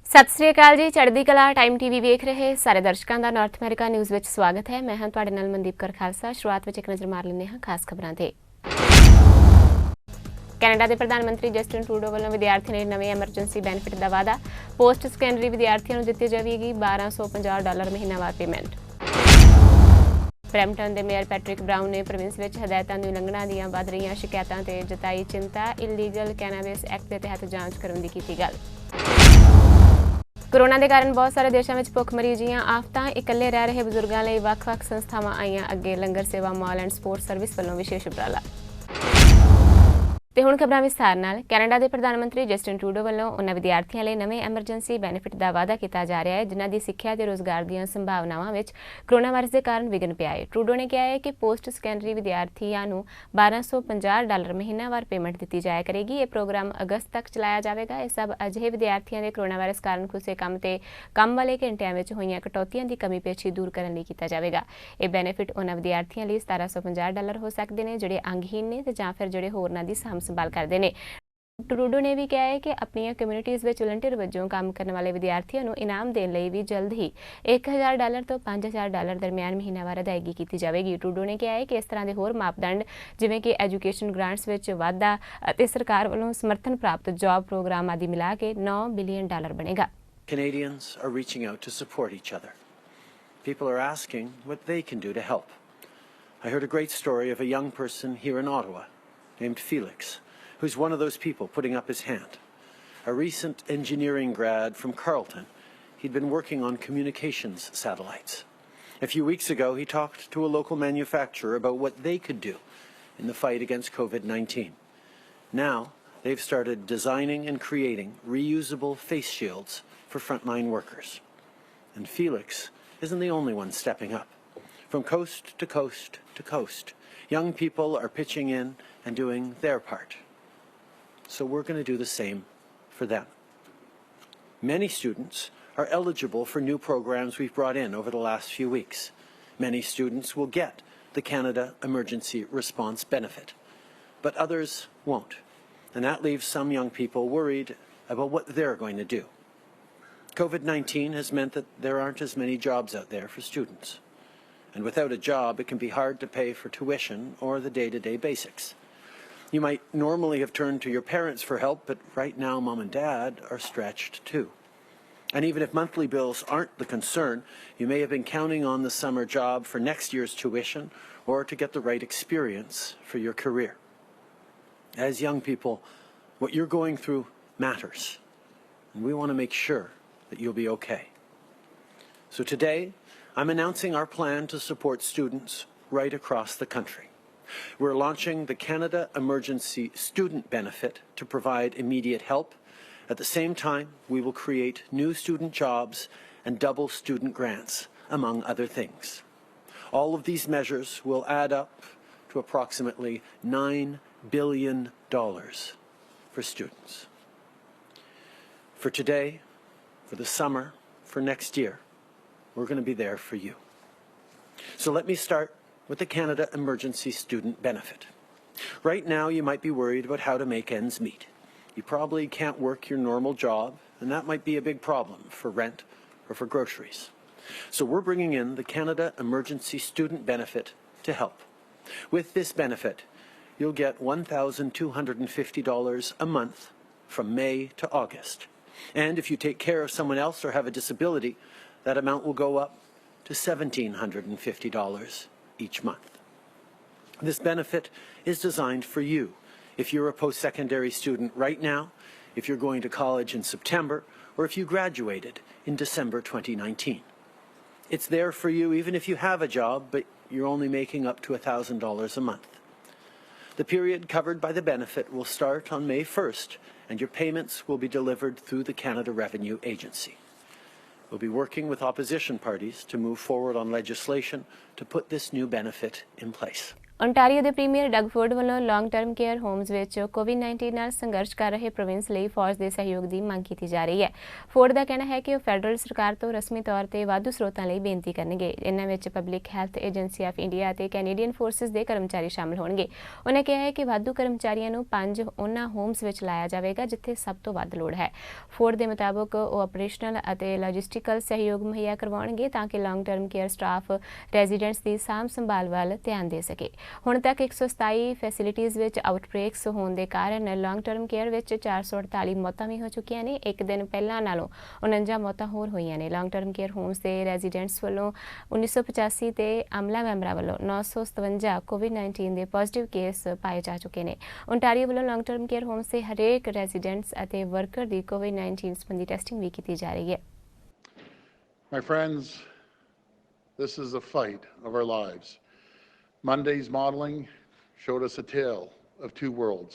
सत श्री अकाल जी। Chardikla time TV वेख रहे सारे दर्शकों का नॉर्थ अमेरिका न्यूज़ में स्वागत है। मैं हाँ तुहाडे नाल मनदीप कौर खालसा। शुरुआत में एक नज़र मार लेंदे हाँ खास खबरां ते। कैनेडा के प्रधानमंत्री जस्टिन ट्रूडो वालों विद्यार्थियों ने नवे एमरजेंसी बेनीफिट का वादा। पोस्ट सकैंडरी विद्यार्थियों को दी जाएगी $1250 महीनावार पेमेंट। ब्रैम्पटन के मेयर पैट्रिक ब्राउन ने प्रोविंस में हदायतों की उलंघना दीआं वध रही शिकायतों से जताई चिंता। इलीगल कैनाबिस एक्ट के तहत जांच करने की गल। कोरोना के कारण बहुत सारे देशों में भुखमरी जियां आफतां। इकल्ले रह रहे बजुर्गों लिए ਵੱਖ-ਵੱਖ संस्थावां आईयां अगे। लंगर सेवा मॉल एंड स्पोर्ट्स सर्विस वालों विशेष उपराला। ਤੇ ਹੁਣ ਖਬਰਾਂ ਵਿਸਥਾਰ ਨਾਲ। ਕੈਨੇਡਾ ਦੇ ਪ੍ਰਧਾਨ ਮੰਤਰੀ ਜਸਟਿਨ ਟਰੂਡੋ ਵੱਲੋਂ ਉਹਨਾਂ ਵਿਦਿਆਰਥੀਆਂ ਲਈ ਨਵੇਂ ਐਮਰਜੈਂਸੀ ਬੈਨੀਫਿਟ ਦਾ ਵਾਅਦਾ ਕੀਤਾ ਜਾ ਰਿਹਾ ਹੈ ਜਿਨ੍ਹਾਂ ਦੀ ਸਿੱਖਿਆ ਤੇ ਰੋਜ਼ਗਾਰ ਦੀਆਂ ਸੰਭਾਵਨਾਵਾਂ ਵਿੱਚ ਕੋਰੋਨਾ ਵਾਇਰਸ ਦੇ ਕਾਰਨ ਵਿਘਨ ਪਿਆ ਹੈ। ਟਰੂਡੋ ਨੇ ਕਿਹਾ ਹੈ ਕਿ ਪੋਸਟ ਸੈਕੰਡਰੀ ਵਿਦਿਆਰਥੀਆਂ ਨੂੰ $1250 ਮਹੀਨਾਵਾਰ ਪੇਮੈਂਟ ਦਿੱਤੀ ਜਾਇਆ ਕਰੇਗੀ। ਇਹ ਪ੍ਰੋਗਰਾਮ ਅਗਸਤ ਤੱਕ ਚਲਾਇਆ ਜਾਵੇਗਾ। ਇਹ ਸਭ ਅਜਿਹੇ ਵਿਦਿਆਰਥੀਆਂ ਦੇ ਕੋਰੋਨਾ ਵਾਇਰਸ ਕਾਰਨ ਖੁੱਸੇ ਕੰਮ ਤੇ ਕੰਮ ਵਾਲੇ ਘੰਟਿਆਂ ਵਿੱਚ ਹੋਈਆਂ ਕਟੌਤੀਆਂ ਦੀ ਕਮੀ ਪੇਸ਼ੀ ਦੂਰ ਕਰਨ ਲਈ ਕੀਤਾ ਜਾਵੇਗਾ। ਇਹ ਬੈਨੀਫਿਟ ਉਹਨਾਂ ਵਿਦਿਆਰਥੀਆਂ ਲਈ $1750 ਹੋ ਸਕਦੇ ਨੇ ਜਿਹੜੇ ਅੰਗਹੀਨ ਨੇ ਤੇ ਜਾਂ ਫਿਰ ਜਿਹੜੇ ਹੋਰਨਾਂ ਦੀ ਸਾਂਭ ਸੰਭਾਲ ਕਰਦੇ ਨੇ। ਟਰੂਡੋ ਨੇ ਵੀ ਕਿਹਾ ਹੈ ਕਿ ਆਪਣੀਆਂ ਕਮਿਊਨਿਟੀਜ਼ ਵਿੱਚ ਵਲੰਟੀਅਰ ਵਜੋਂ ਕੰਮ ਕਰਨ ਵਾਲੇ ਵਿਦਿਆਰਥੀਆਂ ਨੂੰ ਇਨਾਮ ਦੇਣ ਲਈ ਵੀ ਜਲਦ ਹੀ $1000 ਤੋਂ $5000 ਦਰਮਿਆਨ ਮਹੀਨਾਵਾਰ ਅਦਾਇਗੀ ਕੀਤੀ ਜਾਵੇਗੀ। ਟਰੂਡੋ ਨੇ ਕਿਹਾ ਹੈ ਕਿ ਇਸ ਤਰ੍ਹਾਂ ਦੇ ਹੋਰ ਮਾਪਦੰਡ ਜਿਵੇਂ ਕਿ ਐਜੂਕੇਸ਼ਨ ਗ੍ਰਾਂਟਸ ਵਿੱਚ ਵਾਧਾ ਅਤੇ ਸਰਕਾਰ ਵੱਲੋਂ ਸਮਰਥਨ ਪ੍ਰਾਪਤ ਜੌਬ ਪ੍ਰੋਗਰਾਮ ਆਦਿ ਮਿਲਾ ਕੇ $9 ਬਿਲੀਅਨ ਬਣੇਗਾ। Canadians are reaching out to support each other. People are asking what they can do to help. I heard a great story of a young person here in Ottawa named Felix, who's one of those people putting up his hand. A recent engineering grad from Carleton, he'd been working on communications satellites. A few weeks ago, he talked to a local manufacturer about what they could do in the fight against COVID-19. Now, they've started designing and creating reusable face shields for frontline workers. And Felix isn't the only one stepping up. From coast to coast to coast, young people are pitching in and doing their part. So we're going to do the same for them. Many students are eligible for new programs we've brought in over the last few weeks. Many students will get the Canada Emergency Response Benefit, but others won't. And that leaves some young people worried about what they're going to do. COVID-19 has meant that there aren't as many jobs out there for students. And without a job, it can be hard to pay for tuition or the day-to-day basics. You might normally have turned to your parents for help, but right now mom and dad are stretched too. And even if monthly bills aren't the concern, you may have been counting on the summer job for next year's tuition or to get the right experience for your career. As young people, what you're going through matters, and we want to make sure that you'll be okay. So today, I'm announcing our plan to support students right across the country. We're launching the Canada Emergency Student Benefit to provide immediate help. At the same time, we will create new student jobs and double student grants, among other things. All of these measures will add up to approximately $9 billion for students. For today, for the summer, for next year, we're going to be there for you. So let me start with the Canada Emergency Student Benefit. Right now, you might be worried about how to make ends meet. You probably can't work your normal job, and that might be a big problem for rent or for groceries. So we're bringing in the Canada Emergency Student Benefit to help. With this benefit, you'll get $1,250 a month from May to August. And if you take care of someone else or have a disability, that amount will go up to $1,750 each month. This benefit is designed for you if you're a post-secondary student right now, if you're going to college in September, or if you graduated in December 2019. It's there for you even if you have a job, but you're only making up to $1,000 a month. The period covered by the benefit will start on May 1st, and your payments will be delivered through the Canada Revenue Agency. We'll be working with opposition parties to move forward on legislation to put this new benefit in place. Ontario ਦੇ premier Doug Ford ਵੱਲੋਂ long term care homes ਵਿੱਚ ਕੋਵਿਡ-19 ਨਾਲ ਸੰਘਰਸ਼ ਕਰ ਰਹੇ province ਲਈ ਫੌਜ ਦੇ ਸਹਿਯੋਗ ਦੀ ਮੰਗ ਕੀਤੀ ਜਾ ਰਹੀ ਹੈ। ਫੋਰਡ ਦਾ ਕਹਿਣਾ ਹੈ ਕਿ ਉਹ ਫੈਡਰਲ ਸਰਕਾਰ ਤੋਂ ਰਸਮੀ ਤੌਰ ਤੇ ਵਾਧੂ ਸਰੋਤਾਂ ਲਈ ਬੇਨਤੀ ਕਰਨਗੇ। ਇਨ੍ਹਾਂ ਵਿੱਚ public health agency of India ਅਤੇ ਕੈਨੇਡੀਅਨ ਫੋਰਸਿਸ ਦੇ ਕਰਮਚਾਰੀ ਸ਼ਾਮਲ ਹੋਣਗੇ। ਉਨ੍ਹਾਂ ਕਿਹਾ ਹੈ ਕਿ ਵਾਧੂ ਕਰਮਚਾਰੀਆਂ ਨੂੰ 5 ਉਹਨਾਂ ਹੋਮਜ਼ ਵਿੱਚ ਲਾਇਆ ਜਾਵੇਗਾ ਜਿੱਥੇ ਸਭ ਤੋਂ ਵੱਧ ਲੋੜ ਹੈ। ਫੋਰਡ ਦੇ ਮੁਤਾਬਕ ਉਹ ਆਪਰੇਸ਼ਨਲ ਅਤੇ ਲੌਜਿਸਟਿਕਲ ਸਹਿਯੋਗ ਮੁਹੱਈਆ ਕਰਵਾਉਣਗੇ ਤਾਂ ਕਿ long term care staff residents ਦੀ ਸਾਂਭ ਸੰਭਾਲ ਵੱਲ ਧਿਆਨ ਦੇ ਸਕੇ। ਹੁਣ ਤੱਕ 127 ਫੈਸਿਲਿਟੀਜ਼ ਵਿੱਚ ਆਊਟਬ੍ਰੇਕਸ ਹੋਣ ਦੇ ਕਾਰਨ ਲੌਂਗ ਟਰਮ ਕੇਅਰ ਵਿੱਚ 448 ਮੌਤਾਂ ਵੀ ਹੋ ਚੁੱਕੀਆਂ ਨੇ। ਇੱਕ ਦਿਨ ਪਹਿਲਾਂ ਨਾਲੋਂ 49 ਮੌਤਾਂ ਹੋਰ ਹੋਈਆਂ ਨੇ। ਲੌਂਗ ਟਰਮ ਕੇਅਰ ਹੋਮਸ ਦੇ ਰੈਜ਼ੀਡੈਂਟਸ ਵੱਲੋਂ 1985 ਤੇ ਅਮਲਾ ਮੈਂਬਰਾਂ ਵੱਲੋਂ 957 ਕੋਵਿਡ-19 ਦੇ ਪੋਜ਼ਿਟਿਵ ਕੇਸ ਪਾਏ ਜਾ ਚੁੱਕੇ ਨੇ। ਓਨਟਾਰੀਓ ਵੱਲੋਂ ਲੌਂਗ ਟਰਮ ਕੇਅਰ ਹੋਮਸ ਦੇ ਹਰੇਕ ਰੈਜ਼ੀਡੈਂਟਸ ਅਤੇ ਵਰਕਰ ਦੀ ਕੋਵਿਡ-19 ਸੰਬੰਧੀ ਟੈਸਟਿੰਗ ਵੀ ਕੀਤੀ ਜਾ ਰਹੀ ਹੈ। My friends, this is the fight of our lives. Monday's modeling showed us a tale of two worlds.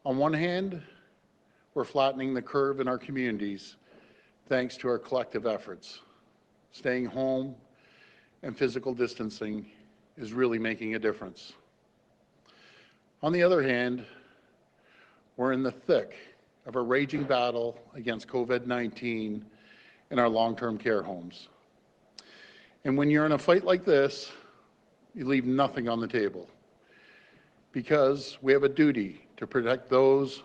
On one hand, we're flattening the curve in our communities thanks to our collective efforts. Staying home and physical distancing is really making a difference. On the other hand, we're in the thick of a raging battle against COVID-19 in our long-term care homes. And when you're in a fight like this, you leave nothing on the table because we have a duty to protect those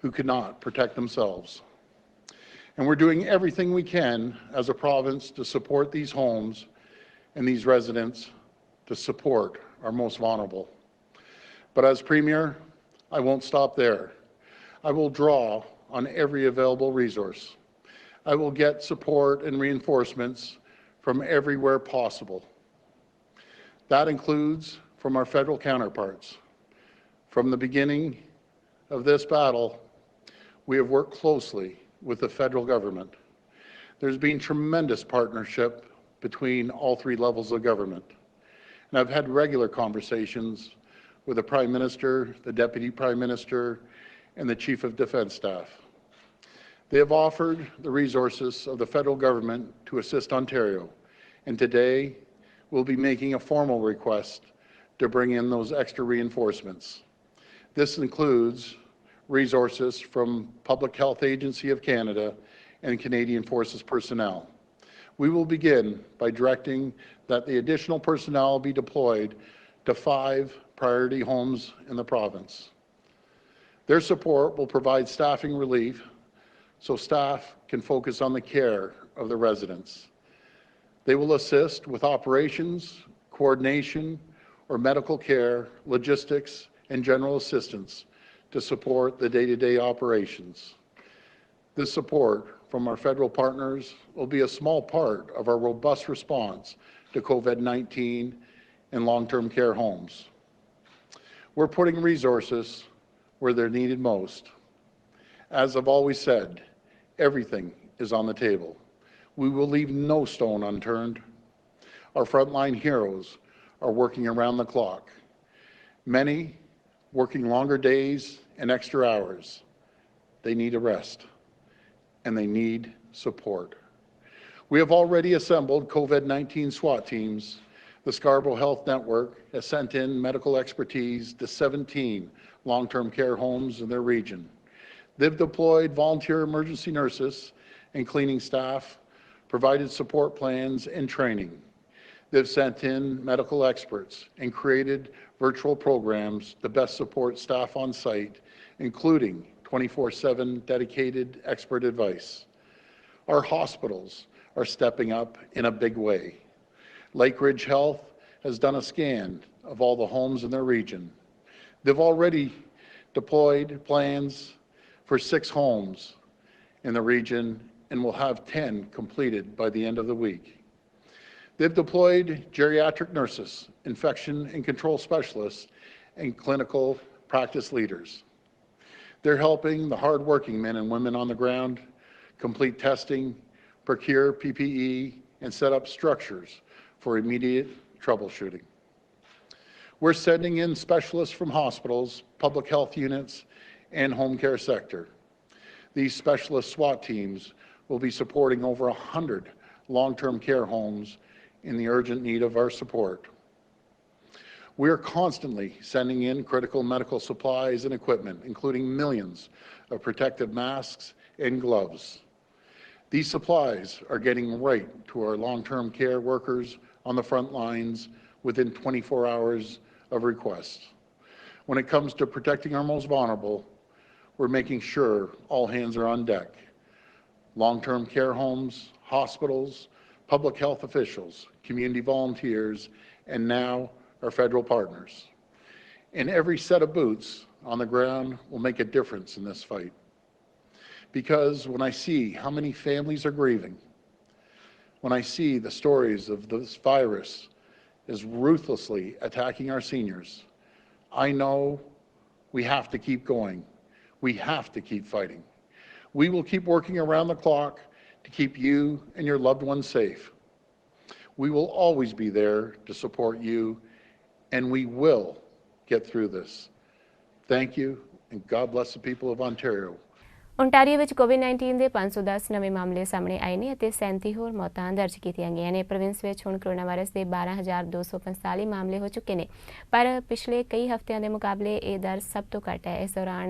who cannot protect themselves. And we're doing everything we can as a province to support these homes and these residents to support our most vulnerable. But as Premier, I won't stop there. I will draw on every available resource. I will get support and reinforcements from everywhere possible. That includes from our federal counterparts. From the beginning of this battle, we have worked closely with the federal government. There's been tremendous partnership between all three levels of government. And I've had regular conversations with the Prime Minister, the Deputy Prime Minister, and the Chief of Defence Staff. They have offered the resources of the federal government to assist Ontario, and today we'll be making a formal request to bring in those extra reinforcements. This includes resources from Public Health Agency of Canada and Canadian Forces personnel. We will begin by directing that the additional personnel be deployed to 5 priority homes in the province. Their support will provide staffing relief so staff can focus on the care of the residents. They will assist with operations, coordination, or medical care, logistics, and general assistance to support the day-to-day operations. This support from our federal partners will be a small part of our robust response to COVID-19 in long-term care homes. We're putting resources where they're needed most. As I've always said, everything is on the table. We will leave no stone unturned. Our frontline heroes are working around the clock, many working longer days and extra hours. They need a rest, and they need support. We have already assembled COVID-19 SWAT teams. The Scarborough Health Network has sent in medical expertise to 17 long-term care homes in their region. They've deployed volunteer emergency nurses and cleaning staff, provided support plans and training. They've sent in medical experts and created virtual programs to best support staff on site, including 24/7 dedicated expert advice. Our hospitals are stepping up in a big way. Lake Ridge Health has done a scan of all the homes in their region. They've already deployed plans for 6 homes in the region and will have 10 completed by the end of the week. They've deployed geriatric nurses, infection and control specialists, and clinical practice leaders. They're helping the hard-working men and women on the ground complete testing, procure PPE, and set up structures for immediate troubleshooting. We're sending in specialists from hospitals, public health units, and home care sector. These specialist SWAT teams will be supporting over 100 long-term care homes in the urgent need of our support. We are constantly sending in critical medical supplies and equipment, including millions of protective masks and gloves. These supplies are getting right to our long-term care workers on the front lines within 24 hours of request. When it comes to protecting our most vulnerable, we're making sure all hands are on deck. Long-term care homes, hospitals, public health officials, community volunteers, and now our federal partners. And every set of boots on the ground will make a difference in this fight. Because when I see how many families are grieving, when I see the stories of this virus is ruthlessly attacking our seniors, I know we have to keep going. We have to keep fighting. We will keep working around the clock to keep you and your loved ones safe. We will always be there to support you, and we will get through this. Thank you, and God bless the people of Ontario. Ontario ਵਿੱਚ ਕੋਵਿਡ-19 ਦੇ 510 ਨਵੇਂ ਮਾਮਲੇ ਸਾਹਮਣੇ ਆਏ ਨੇ ਅਤੇ 37 ਹੋਰ ਮੌਤਾਂ ਦਰਜ ਕੀਤੀਆਂ ਗਈਆਂ ਨੇ। ਪ੍ਰੋਵਿੰਸ ਵਿੱਚ ਹੁਣ ਕੋਰੋਨਾ ਵਾਇਰਸ ਦੇ 12,245 ਮਾਮਲੇ ਹੋ ਚੁੱਕੇ ਨੇ, ਪਰ ਪਿਛਲੇ ਕਈ ਹਫ਼ਤਿਆਂ ਦੇ ਮੁਕਾਬਲੇ ਇਹ ਦਰ ਸਭ ਤੋਂ ਘੱਟ ਹੈ। ਇਸ ਦੌਰਾਨ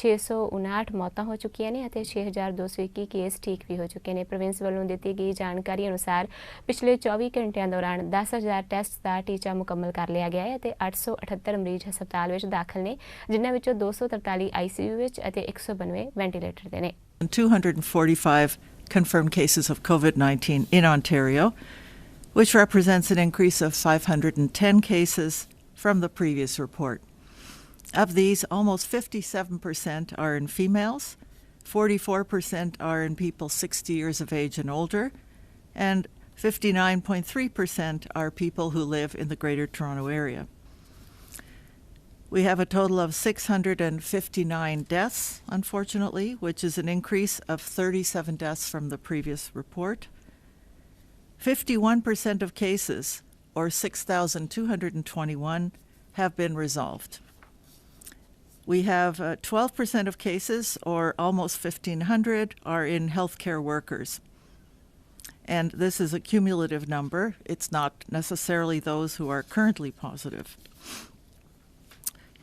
659 ਮੌਤਾਂ ਹੋ ਚੁੱਕੀਆਂ ਨੇ ਅਤੇ 6,221 ਕੇਸ ਠੀਕ ਵੀ ਹੋ ਚੁੱਕੇ ਨੇ। ਪ੍ਰੋਵਿੰਸ ਵੱਲੋਂ ਦਿੱਤੀ ਗਈ ਜਾਣਕਾਰੀ ਅਨੁਸਾਰ ਪਿਛਲੇ 24 ਘੰਟਿਆਂ ਦੌਰਾਨ 10,000 ਟੈਸਟ ਦਾ ਟੀਚਾ ਮੁਕੰਮਲ ਕਰ ਲਿਆ ਗਿਆ ਹੈ ਅਤੇ 878 ਮਰੀਜ਼ ਹਸਪਤਾਲ ਵਿੱਚ ਦਾਖਲ ਨੇ, ਜਿਨ੍ਹਾਂ ਵਿੱਚੋਂ 243 ICU ਵਿੱਚ ਅਤੇ 192 ਵੈਂਟੀਲੇਟਰ ਦੇ ਨੇ। 245 confirmed cases of COVID-19 in Ontario, which represents an increase of 510 cases from the previous report. Of these, almost 57% are in females, 44% are in people 60 years of age and older, and 59.3% are people who live in the Greater Toronto Area. We have a total of 659 deaths, unfortunately, which is an increase of 37 deaths from the previous report. 51% of cases, or 6,221, have been resolved. We have 12% of cases, or almost 1,500, are in healthcare workers. And this is a cumulative number. It's not necessarily those who are currently positive.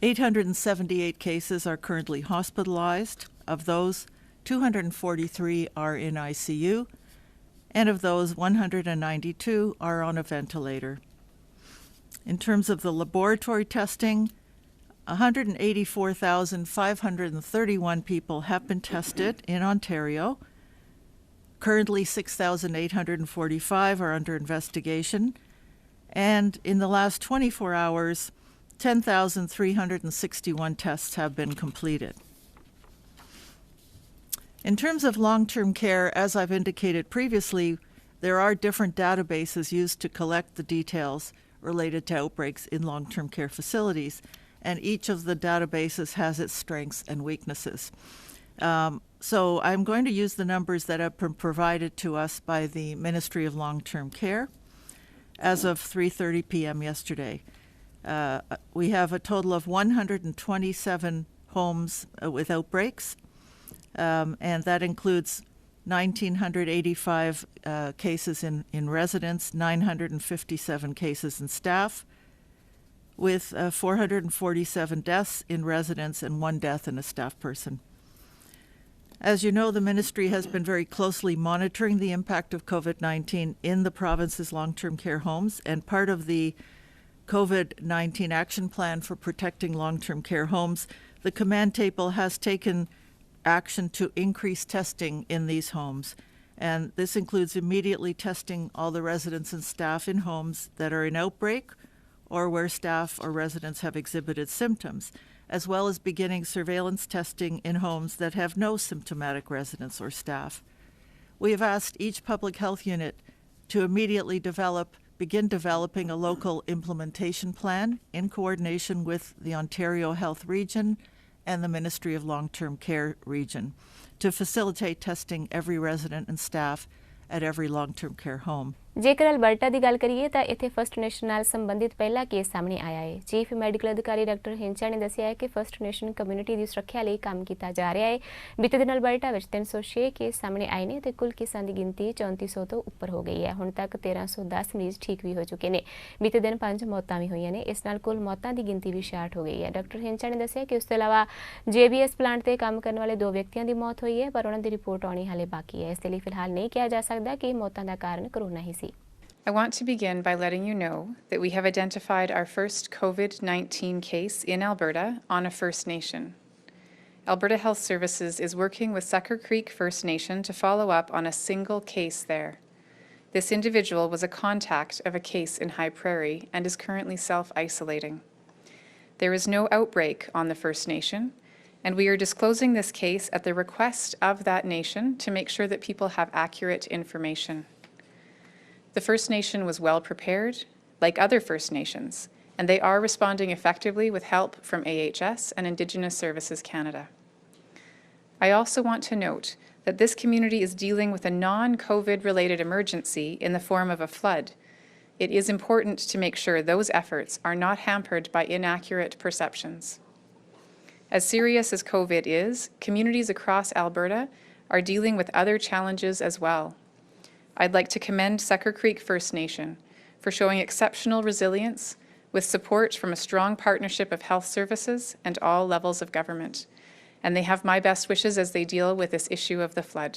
878 cases are currently hospitalized. Of those, 243 are in ICU, and of those, 192 are on a ventilator. In terms of the laboratory testing, 184,531 people have been tested in Ontario. Currently, 6,845 are under investigation, and in the last 24 hours, 10,361 tests have been completed. In terms of long-term care, as I've indicated previously, there are different databases used to collect the details related to outbreaks in long-term care facilities, and each of the databases has its strengths and weaknesses. So I'm going to use the numbers that have been provided to us by the Ministry of Long-Term Care as of 3:30 p.m. yesterday. We have a total of 127 homes with outbreaks, and that includes 1,985 cases in residents, 957 cases in staff, with 447 deaths in residents and 1 death in a staff person. As you know, the ministry has been very closely monitoring the impact of COVID-19 in the province's long-term care homes, and part of the COVID-19 action plan for protecting long-term care homes, the command table has taken action to increase testing in these homes. And this includes immediately testing all the residents and staff in homes that are in outbreak or where staff or residents have exhibited symptoms, as well as beginning surveillance testing in homes that have no symptomatic residents or staff. We have asked each public health unit to immediately begin developing a local implementation plan in coordination with the Ontario Health Region and the Ministry of Long-Term Care Region to facilitate testing every resident and staff at every long-term care home. ਜੇਕਰ Alberta ਦੀ ਗੱਲ ਕਰੀਏ ਤਾਂ ਇੱਥੇ first nation ਨਾਲ ਸੰਬੰਧਿਤ ਪਹਿਲਾ case ਸਾਹਮਣੇ ਆਇਆ ਹੈ। ਚੀਫ ਮੈਡੀਕਲ ਅਧਿਕਾਰੀ ਡਾਕਟਰ ਹਿੰਚਾ ਨੇ ਦੱਸਿਆ ਹੈ ਕਿ ਫਸਟ ਨੇਸ਼ਨ ਕਮਿਊਨਿਟੀ ਦੀ ਸੁਰੱਖਿਆ ਲਈ ਕੰਮ ਕੀਤਾ ਜਾ ਰਿਹਾ ਹੈ। ਬੀਤੇ ਦਿਨ ਅਲਬਰਟਾ ਵਿੱਚ 306 ਕੇਸ ਸਾਹਮਣੇ ਆਏ ਨੇ ਤੇ ਕੁੱਲ ਕੇਸਾਂ ਦੀ ਗਿਣਤੀ 3400 ਤੋਂ ਉੱਪਰ ਹੋ ਗਈ ਹੈ। ਹੁਣ ਤੱਕ 1310 ਮਰੀਜ਼ ਠੀਕ ਵੀ ਹੋ ਚੁੱਕੇ ਨੇ। ਬੀਤੇ ਦਿਨ 5 ਮੌਤਾਂ ਵੀ ਹੋਈਆਂ ਨੇ। ਇਸ ਨਾਲ ਕੁੱਲ ਮੌਤਾਂ ਦੀ ਗਿਣਤੀ ਵੀ 66 ਹੋ ਗਈ ਹੈ। ਡਾਕਟਰ ਹਿੰਚਾ ਨੇ ਦੱਸਿਆ ਕਿ ਉਸ ਤੋਂ ਇਲਾਵਾ JBS ਪਲਾਂਟ ਤੇ ਕੰਮ ਕਰਨ ਵਾਲੇ 2 ਵਿਅਕਤੀਆਂ ਦੀ ਮੌਤ ਹੋਈ ਹੈ, ਪਰ ਉਹਨਾਂ ਦੀ ਰਿਪੋਰਟ ਆਉਣੀ ਹਾਲੇ ਬਾਕੀ ਹੈ। ਇਸ ਦੇ ਲਈ ਫਿਲਹਾਲ ਨਹੀਂ ਕਿਹਾ ਜਾ ਸਕਦਾ ਕਿ ਮੌਤਾਂ ਦਾ ਕਾਰਨ corona he C. I want to begin by letting you know that we have identified our first COVID-19 case in Alberta on a First Nation. Alberta Health Services is working with Sucker Creek First Nation to follow up on a single case there. This individual was a contact of a case in High Prairie and is currently self-isolating. There is no outbreak on the First Nation, and we are disclosing this case at the request of that nation to make sure that people have accurate information. The First Nation was well prepared, like other First Nations, and they are responding effectively with help from AHS and Indigenous Services Canada. I also want to note that this community is dealing with a non-COVID related emergency in the form of a flood. It is important to make sure those efforts are not hampered by inaccurate perceptions. As serious as COVID is, communities across Alberta are dealing with other challenges as well. I'd like to commend Sucker Creek First Nation for showing exceptional resilience with support from a strong partnership of health services and all levels of government. And they have my best wishes as they deal with this issue of the flood.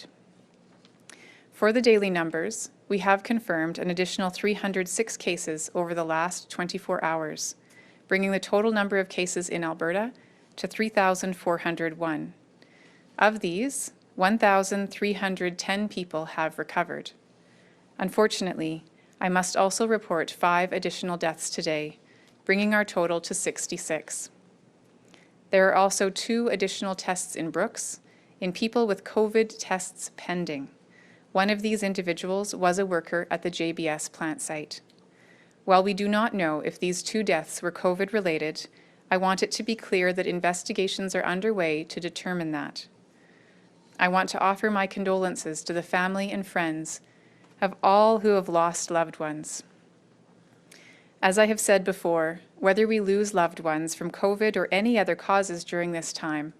For the daily numbers, we have confirmed an additional 306 cases over the last 24 hours, bringing the total number of cases in Alberta to 3,401. Of these, 1,310 people have recovered. Unfortunately, I must also report 5 additional deaths today, bringing our total to 66. There are also 2 additional tests in Brooks in people with COVID tests pending. One of these individuals was a worker at the JBS plant site. While we do not know if these 2 deaths were COVID related, I want it to be clear that investigations are underway to determine that. I want to offer my condolences to the family and friends of all who have lost loved ones. As I have said before, whether we lose loved ones from COVID or any other causes during this time,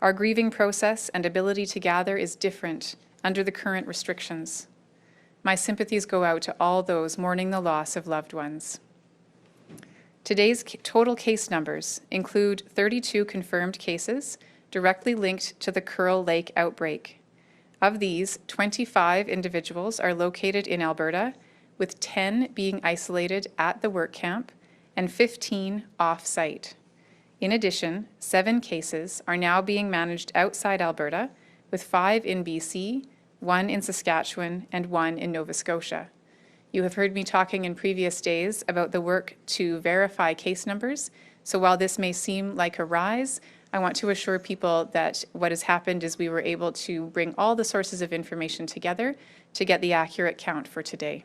our grieving process and ability to gather is different under the current restrictions. My sympathies go out to all those mourning the loss of loved ones. Today's total case numbers include 32 confirmed cases directly linked to the Curl Lake outbreak. Of these, 25 individuals are located in Alberta, with 10 being isolated at the work camp and 15 off-site. In addition, 7 cases are now being managed outside Alberta, with 5 in BC, 1 in Saskatchewan, and 1 in Nova Scotia. You have heard me talking in previous days about the work to verify case numbers, so while this may seem like a rise, I want to assure people that what has happened is we were able to bring all the sources of information together to get the accurate count for today.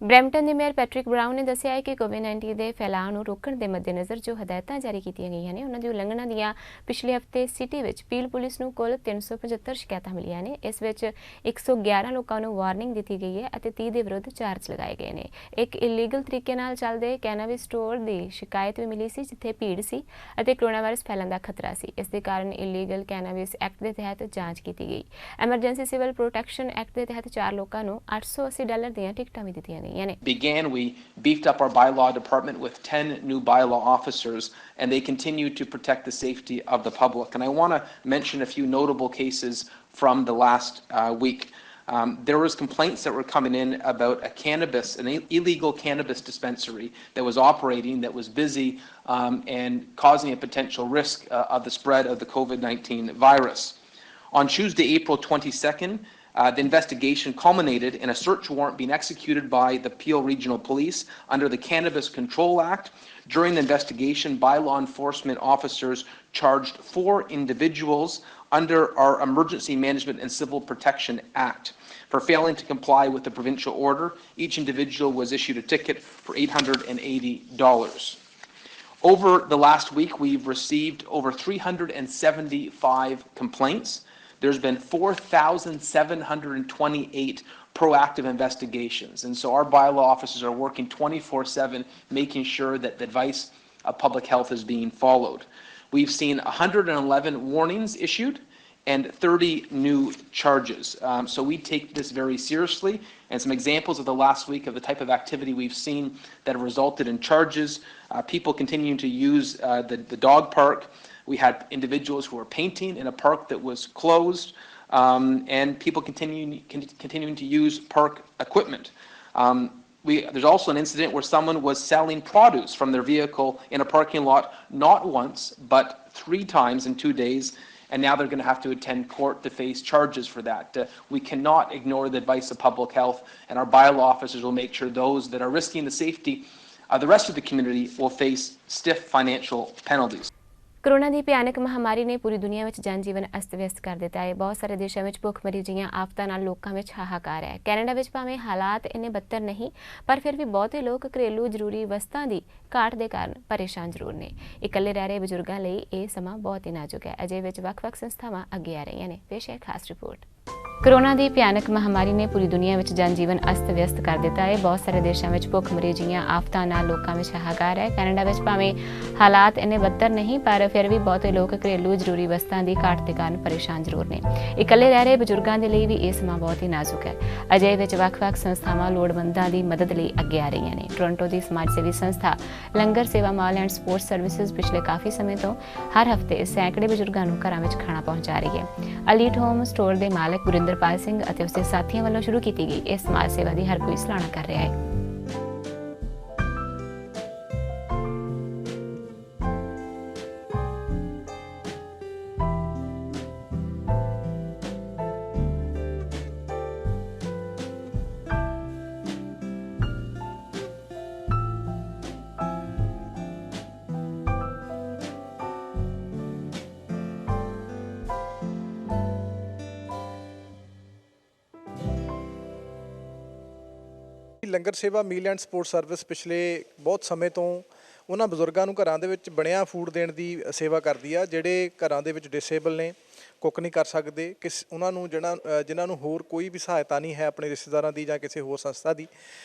Brampton ਦੇ mayor Patrick brown ਨੇ ਦੱਸਿਆ ਹੈ ਕਿ ਕੋਵਿਡ-19 ਦੇ ਫੈਲਾਅ ਨੂੰ ਰੋਕਣ ਦੇ ਮੱਦੇਨਜ਼ਰ ਜੋ ਹਦਾਇਤਾਂ ਜਾਰੀ ਕੀਤੀਆਂ ਗਈਆਂ ਨੇ ਉਹਨਾਂ ਦੀ ਉਲੰਘਣਾ ਦੀਆਂ ਪਿਛਲੇ ਹਫ਼ਤੇ ਸਿਟੀ ਵਿੱਚ ਪੀਲ ਪੁਲਿਸ ਨੂੰ ਕੁੱਲ 375 ਸ਼ਿਕਾਇਤਾਂ ਮਿਲੀਆਂ ਨੇ। ਇਸ ਵਿੱਚ 111 ਲੋਕਾਂ ਨੂੰ ਵਾਰਨਿੰਗ ਦਿੱਤੀ ਗਈ ਹੈ ਅਤੇ 30 ਦੇ ਵਿਰੁੱਧ ਚਾਰਜ ਲਗਾਏ ਗਏ ਨੇ। ਇੱਕ ਇਲੀਗਲ ਤਰੀਕੇ ਨਾਲ ਚੱਲਦੇ ਕੈਨਾਬਿਸ ਸਟੋਰ ਦੀ ਸ਼ਿਕਾਇਤ ਵੀ ਮਿਲੀ ਸੀ ਜਿੱਥੇ ਭੀੜ ਸੀ ਅਤੇ ਕੋਰੋਨਾ ਵਾਇਰਸ ਫੈਲਣ ਦਾ ਖਤਰਾ ਸੀ। ਇਸ ਦੇ ਕਾਰਨ ਇਲੀਗਲ ਕੈਨਾਬਿਸ ਐਕਟ ਦੇ ਤਹਿਤ ਜਾਂਚ ਕੀਤੀ ਗਈ। ਐਮਰਜੈਂਸੀ ਸਿਵਲ ਪ੍ਰੋਟੈਕਸ਼ਨ ਐਕਟ ਦੇ ਤਹਿਤ 4 ਲੋਕਾਂ ਨੂੰ $880 ਦੀਆਂ ਟਿਕਟਾਂ ਵੀ ਦਿੱਤੀਆਂ ਗਈਆਂ। We beefed up our bylaw department with 10 new bylaw officers, and they continue to protect the safety of the public. And I want to mention a few notable cases from the last week. There was complaints that were coming in about an illegal cannabis dispensary that was operating, that was busy and causing a potential risk of the spread of the COVID-19 virus. On Tuesday, April 22nd, the investigation culminated in a search warrant being executed by the Peel Regional Police under the Cannabis Control Act. During the investigation, bylaw enforcement officers charged 4 individuals under our Emergency Management and Civil Protection Act for failing to comply with the provincial order. Each individual was issued a ticket for $880. Over the last week, we've received over 375 complaints. there's been 4,728 proactive investigations. And so our bylaw officers are working 24/7, making sure that the advice of public health is being followed. We've seen 111 warnings issued and 30 new charges. So we take this very seriously, and some examples of the last week of the type of activity we've seen that have resulted in charges. People continuing to use the dog park. We had individuals who were painting in a park that was closed, and people continuing to use park equipment. There's also an incident where someone was selling produce from their vehicle in a parking lot, not once, but 3 times in 2 days, and now they're going to have to attend court to face charges for that. We cannot ignore the advice of public health, and our bylaw officers will make sure those that are risking the safety of the rest of the community will face stiff financial penalties. Corona ਦੀ ਭਿਆਨਕ ਮਹਾਮਾਰੀ ਨੇ ਪੂਰੀ ਦੁਨੀਆ ਵਿੱਚ ਜਨਜੀਵਨ ਅਸਤ-ਵਿਅਸਤ ਕਰ ਦਿੱਤਾ ਹੈ। ਬਹੁਤ ਸਾਰੇ ਦੇਸ਼ਾਂ ਵਿੱਚ ਭੁੱਖਮਰੀ ਜਿਹੀਆਂ ਆਫਤਾਂ ਨਾਲ ਲੋਕਾਂ ਵਿੱਚ ਹਾਹਾਕਾਰ ਹੈ। ਕੈਨੇਡਾ ਵਿੱਚ ਭਾਵੇਂ ਹਾਲਾਤ ਇੰਨੇ ਬੱਤਰ ਨਹੀਂ, ਪਰ ਫਿਰ ਵੀ ਬਹੁਤੇ ਲੋਕ ਘਰੇਲੂ ਜ਼ਰੂਰੀ ਵਸਤਾਂ ਦੀ ਘਾਟ ਦੇ ਕਾਰਨ ਪਰੇਸ਼ਾਨ ਜ਼ਰੂਰ ਨੇ। ਇਕੱਲੇ ਰਹਿ ਰਹੇ ਬਜ਼ੁਰਗਾਂ ਲਈ ਇਹ ਸਮਾਂ ਬਹੁਤ ਹੀ ਨਾਜ਼ੁਕ ਹੈ। ਅਜਿਹੇ ਵਿੱਚ ਵੱਖ-ਵੱਖ ਸੰਸਥਾਵਾਂ ਅੱਗੇ ਆ ਰਹੀਆਂ ਨੇ। ਪੇਸ਼ ਹੈ ਖਾਸ ਰਿਪੋਰਟ। ਕੋਰੋਨਾ ਦੀ ਭਿਆਨਕ ਮਹਾਮਾਰੀ ਨੇ ਪੂਰੀ ਦੁਨੀਆ ਵਿੱਚ ਜਨਜੀਵਨ ਅਸਤ-ਵਿਅਸਤ ਕਰ ਦਿੱਤਾ ਹੈ। ਬਹੁਤ ਸਾਰੇ ਦੇਸ਼ਾਂ ਵਿੱਚ ਭੁੱਖਮਰੀ ਜਿਹੀਆਂ ਆਫਤਾਂ ਨਾਲ ਲੋਕਾਂ ਵਿੱਚ ਹਾਹਾਕਾਰ ਹੈ। ਕੈਨੇਡਾ ਵਿੱਚ ਭਾਵੇਂ ਹਾਲਾਤ ਇੰਨੇ ਬੱਤਰ ਨਹੀਂ, ਪਰ ਫਿਰ ਵੀ ਬਹੁਤੇ ਲੋਕ ਘਰੇਲੂ ਜ਼ਰੂਰੀ ਵਸਤਾਂ ਦੀ ਘਾਟ ਦੇ ਕਾਰਨ ਪਰੇਸ਼ਾਨ ਜ਼ਰੂਰ ਨੇ। ਇਕੱਲੇ ਰਹਿ ਰਹੇ ਬਜ਼ੁਰਗਾਂ ਦੇ ਲਈ ਵੀ ਇਹ ਸਮਾਂ ਬਹੁਤ ਹੀ ਨਾਜ਼ੁਕ ਹੈ। ਅਜਿਹੇ ਵਿੱਚ ਵੱਖ-ਵੱਖ ਸੰਸਥਾਵਾਂ ਲੋੜਵੰਦਾਂ ਦੀ ਮਦਦ ਲਈ ਅੱਗੇ ਆ ਰਹੀਆਂ ਨੇ। ਟੋਰਾਂਟੋ ਦੀ ਸਮਾਜ ਸੇਵੀ ਸੰਸਥਾ ਲੰਗਰ ਸੇਵਾ ਮਾਲ ਐਂਡ ਸਪੋਰਟਸ ਸਰਵਿਸਿਜ਼ ਪਿਛਲੇ ਕਾਫੀ ਸਮੇਂ ਤੋਂ ਹਰ ਹਫ਼ਤੇ ਸੈਂਕੜੇ ਬਜ਼ੁਰਗਾਂ ਨੂੰ ਘਰਾਂ ਵਿੱਚ ਖਾਣਾ ਪਹੁੰਚਾ ਰਹੀ ਹੈ। ਅਲੀਟ ਹੋਮ ਸਟੋਰ ਦੇ ਮਾਲਕ ਗੁਰਿੰਦਰਪਾਲ ਸਿੰਘ ਅਤੇ ਉਸਦੇ ਸਾਥੀਆਂ ਵੱਲੋਂ ਸ਼ੁਰੂ ਕੀਤੀ ਗਈ ਇਸ ਸਮਾਜ ਸੇਵਾ ਦੀ ਹਰ ਕੋਈ ਸਰਾਹਨਾ ਕਰ ਰਿਹਾ ਹੈ। ਲੰਗਰ ਸੇਵਾ ਮੀਲ ਐਂਡ ਸਪੋਰਟ ਸਰਵਿਸ ਪਿਛਲੇ ਬਹੁਤ ਸਮੇਂ ਤੋਂ ਉਹਨਾਂ ਬਜ਼ੁਰਗਾਂ ਨੂੰ ਘਰਾਂ ਦੇ ਵਿੱਚ ਬਣਿਆ ਫੂਡ ਦੇਣ ਦੀ ਸੇਵਾ ਕਰਦੀ ਆ, ਜਿਹੜੇ ਘਰਾਂ ਦੇ ਵਿੱਚ ਡਿਸੇਬਲ ਨੇ, ਕੁੱਕ ਨਹੀਂ ਕਰ ਸਕਦੇ, ਉਹਨਾਂ ਨੂੰ ਜਿਨ੍ਹਾਂ ਨੂੰ ਹੋਰ ਕੋਈ ਵੀ ਸਹਾਇਤਾ ਨਹੀਂ ਹੈ ਆਪਣੇ ਰਿਸ਼ਤੇਦਾਰਾਂ ਦੀ ਜਾਂ ਕਿਸੇ ਹੋਰ ਸੰਸਥਾ ਦੀ,